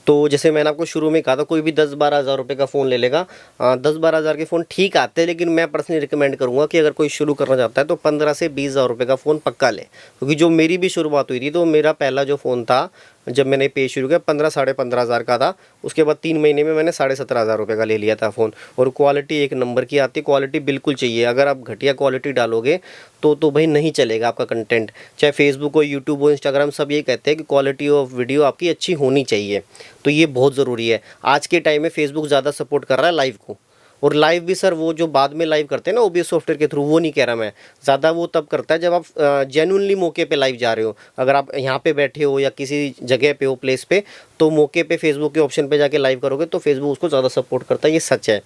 तो जैसे मैंने आपको शुरू में कहा था, कोई भी 10-12 हज़ार रुपये का फ़ोन ले लेगा। 10-12 हज़ार के फ़ोन ठीक आते हैं, लेकिन मैं पर्सनली रिकमेंड करूँगा कि अगर कोई शुरू करना चाहता है तो 15 से 20 हज़ार रुपये का फ़ोन पक्का ले। क्योंकि जो मेरी भी शुरुआत हुई थी, तो मेरा पहला जो फ़ोन था जब मैंने पे शुरू किया 15 साढ़े 15 हज़ार का था। उसके बाद 3 महीने में मैंने 17.5 हज़ार रुपये का ले लिया था फ़ोन। और क्वालिटी एक नंबर की आती है, क्वालिटी बिल्कुल चाहिए। अगर आप घटिया क्वालिटी डालोगे तो भाई नहीं चलेगा आपका कंटेंट। चाहे फेसबुक हो, यूट्यूब हो, इंस्टाग्राम, सब ये कहते हैं कि क्वालिटी ऑफ वीडियो आपकी अच्छी होनी चाहिए। तो ये बहुत ज़रूरी है। आज के टाइम में फेसबुक ज़्यादा सपोर्ट कर रहा है लाइव को। और लाइव भी सर वो जो बाद में लाइव करते हैं ना ओबीएस सॉफ्टवेयर के थ्रू, वो नहीं कह रहा मैं। ज़्यादा वो तब करता है जब आप जेन्युइनली मौके पे लाइव जा रहे हो। अगर आप यहाँ पे बैठे हो या किसी जगह पे हो, प्लेस पे, तो मौके पे फेसबुक के ऑप्शन पे जाके लाइव करोगे तो फेसबुक उसको ज़्यादा सपोर्ट करता है, ये सच है।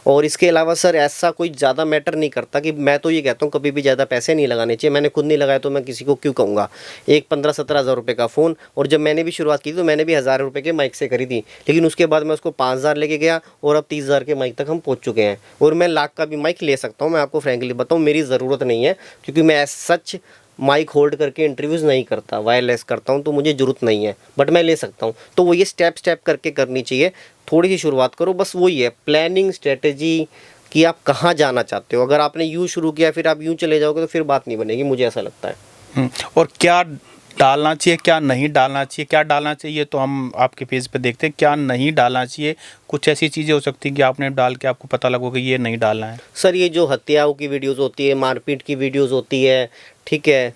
और इसके अलावा सर ऐसा कोई ज़्यादा मैटर नहीं करता कि मैं तो ये कहता हूँ कभी भी ज़्यादा पैसे नहीं लगाने चाहिए। मैंने खुद नहीं लगाया तो मैं किसी को क्यों कहूँगा। एक 15-17 हज़ार रुपये का फ़ोन, और जब मैंने भी शुरुआत की थी तो मैंने भी 1000 रुपये के माइक से करी थी, लेकिन उसके बाद मैं उसको 5000 लेके गया और अब 30,000 के माइक तक हम पहुँच चुके हैं। और मैं लाख का भी माइक ले सकता हूँ। मैं आपको फ्रैंकली बताऊँ, मेरी ज़रूरत नहीं है, क्योंकि मैं एज सच माइक होल्ड करके इंटरव्यूज़ नहीं करता, वायरलेस करता हूँ, तो मुझे ज़रूरत नहीं है, बट मैं ले सकता हूँ। तो वो ये स्टेप स्टेप करके करनी चाहिए। थोड़ी सी शुरुआत करो, बस वही है प्लानिंग, स्ट्रेटेजी कि आप कहाँ जाना चाहते हो। अगर आपने यूँ शुरू किया फिर आप यूँ चले जाओगे तो फिर बात नहीं बनेगी, मुझे ऐसा लगता है। और क्या डालना चाहिए, क्या नहीं डालना चाहिए? क्या डालना चाहिए तो हम आपके पेज पे देखते हैं, क्या नहीं डालना चाहिए? कुछ ऐसी चीज़ें हो सकती हैं कि आपने डाल के आपको पता लगो कि ये नहीं डालना है। सर ये जो हत्याओं की वीडियोज़ होती है, मारपीट की वीडियोज़ होती है, ठीक है।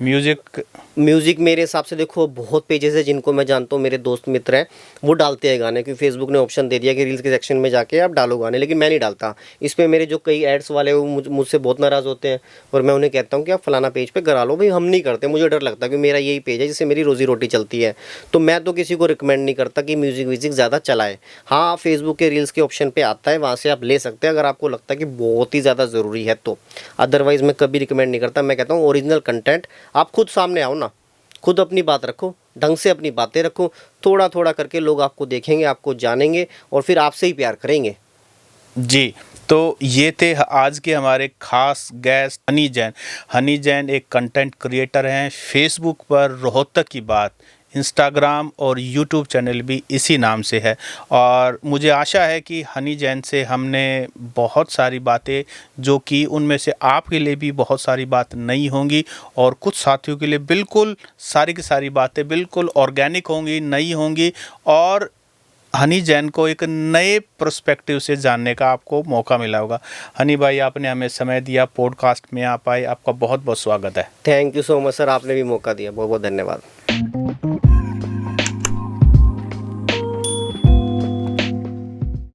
म्यूज़िक मेरे हिसाब से देखो बहुत पेजेस है जिनको मैं जानता हूँ, मेरे दोस्त मित्र हैं, वो डालते हैं गाने, क्योंकि फेसबुक ने ऑप्शन दे दिया कि रील्स के सेक्शन में जाके आप डालो गाने, लेकिन मैं नहीं डालता। इस पे मेरे जो कई एड्स वाले हैं वो मुझसे बहुत नाराज़ होते हैं, और मैं उन्हें कहता हूँ कि आप फलाना पेज पे करा लो। भाई हम नहीं करते, मुझे डर लगता है कि मेरा यही पेज है जिससे मेरी रोज़ी रोटी चलती है। तो मैं तो किसी को रिकमेंड नहीं करता कि म्यूज़िक व्यूज़िक ज़्यादा चलाए। हाँ, फेसबुक के रील्स के ऑप्शन पे आता है, वहाँ से आप ले सकते हैं अगर आपको लगता है कि बहुत ही ज़्यादा ज़रूरी है तो। अदरवाइज़ मैं कभी रिकमेंड नहीं करता। मैं कहता हूँ ओरिजिनल कंटेंट आप खुद सामने आओ ना, खुद अपनी बात रखो, ढंग से अपनी बातें रखो। थोड़ा थोड़ा करके लोग आपको देखेंगे, आपको जानेंगे, और फिर आपसे ही प्यार करेंगे। जी, तो ये थे आज के हमारे खास गेस्ट हनी जैन। हनी जैन एक कंटेंट क्रिएटर हैं। फेसबुक पर रोहतक की बात, इंस्टाग्राम और यूट्यूब चैनल भी इसी नाम से है। और मुझे आशा है कि हनी जैन से हमने बहुत सारी बातें जो कि उनमें से आपके लिए भी बहुत सारी बात नई होंगी, और कुछ साथियों के लिए बिल्कुल सारी की सारी बातें बिल्कुल ऑर्गेनिक होंगी, नई होंगी, और हनी जैन को एक नए पर्सपेक्टिव से जानने का आपको मौका मिला होगा। हनी भाई, आपने हमें समय दिया, पॉडकास्ट में आप आए, आपका बहुत बहुत स्वागत है। Thank you so much sir, आपने भी मौका दिया, बहुत बहुत धन्यवाद।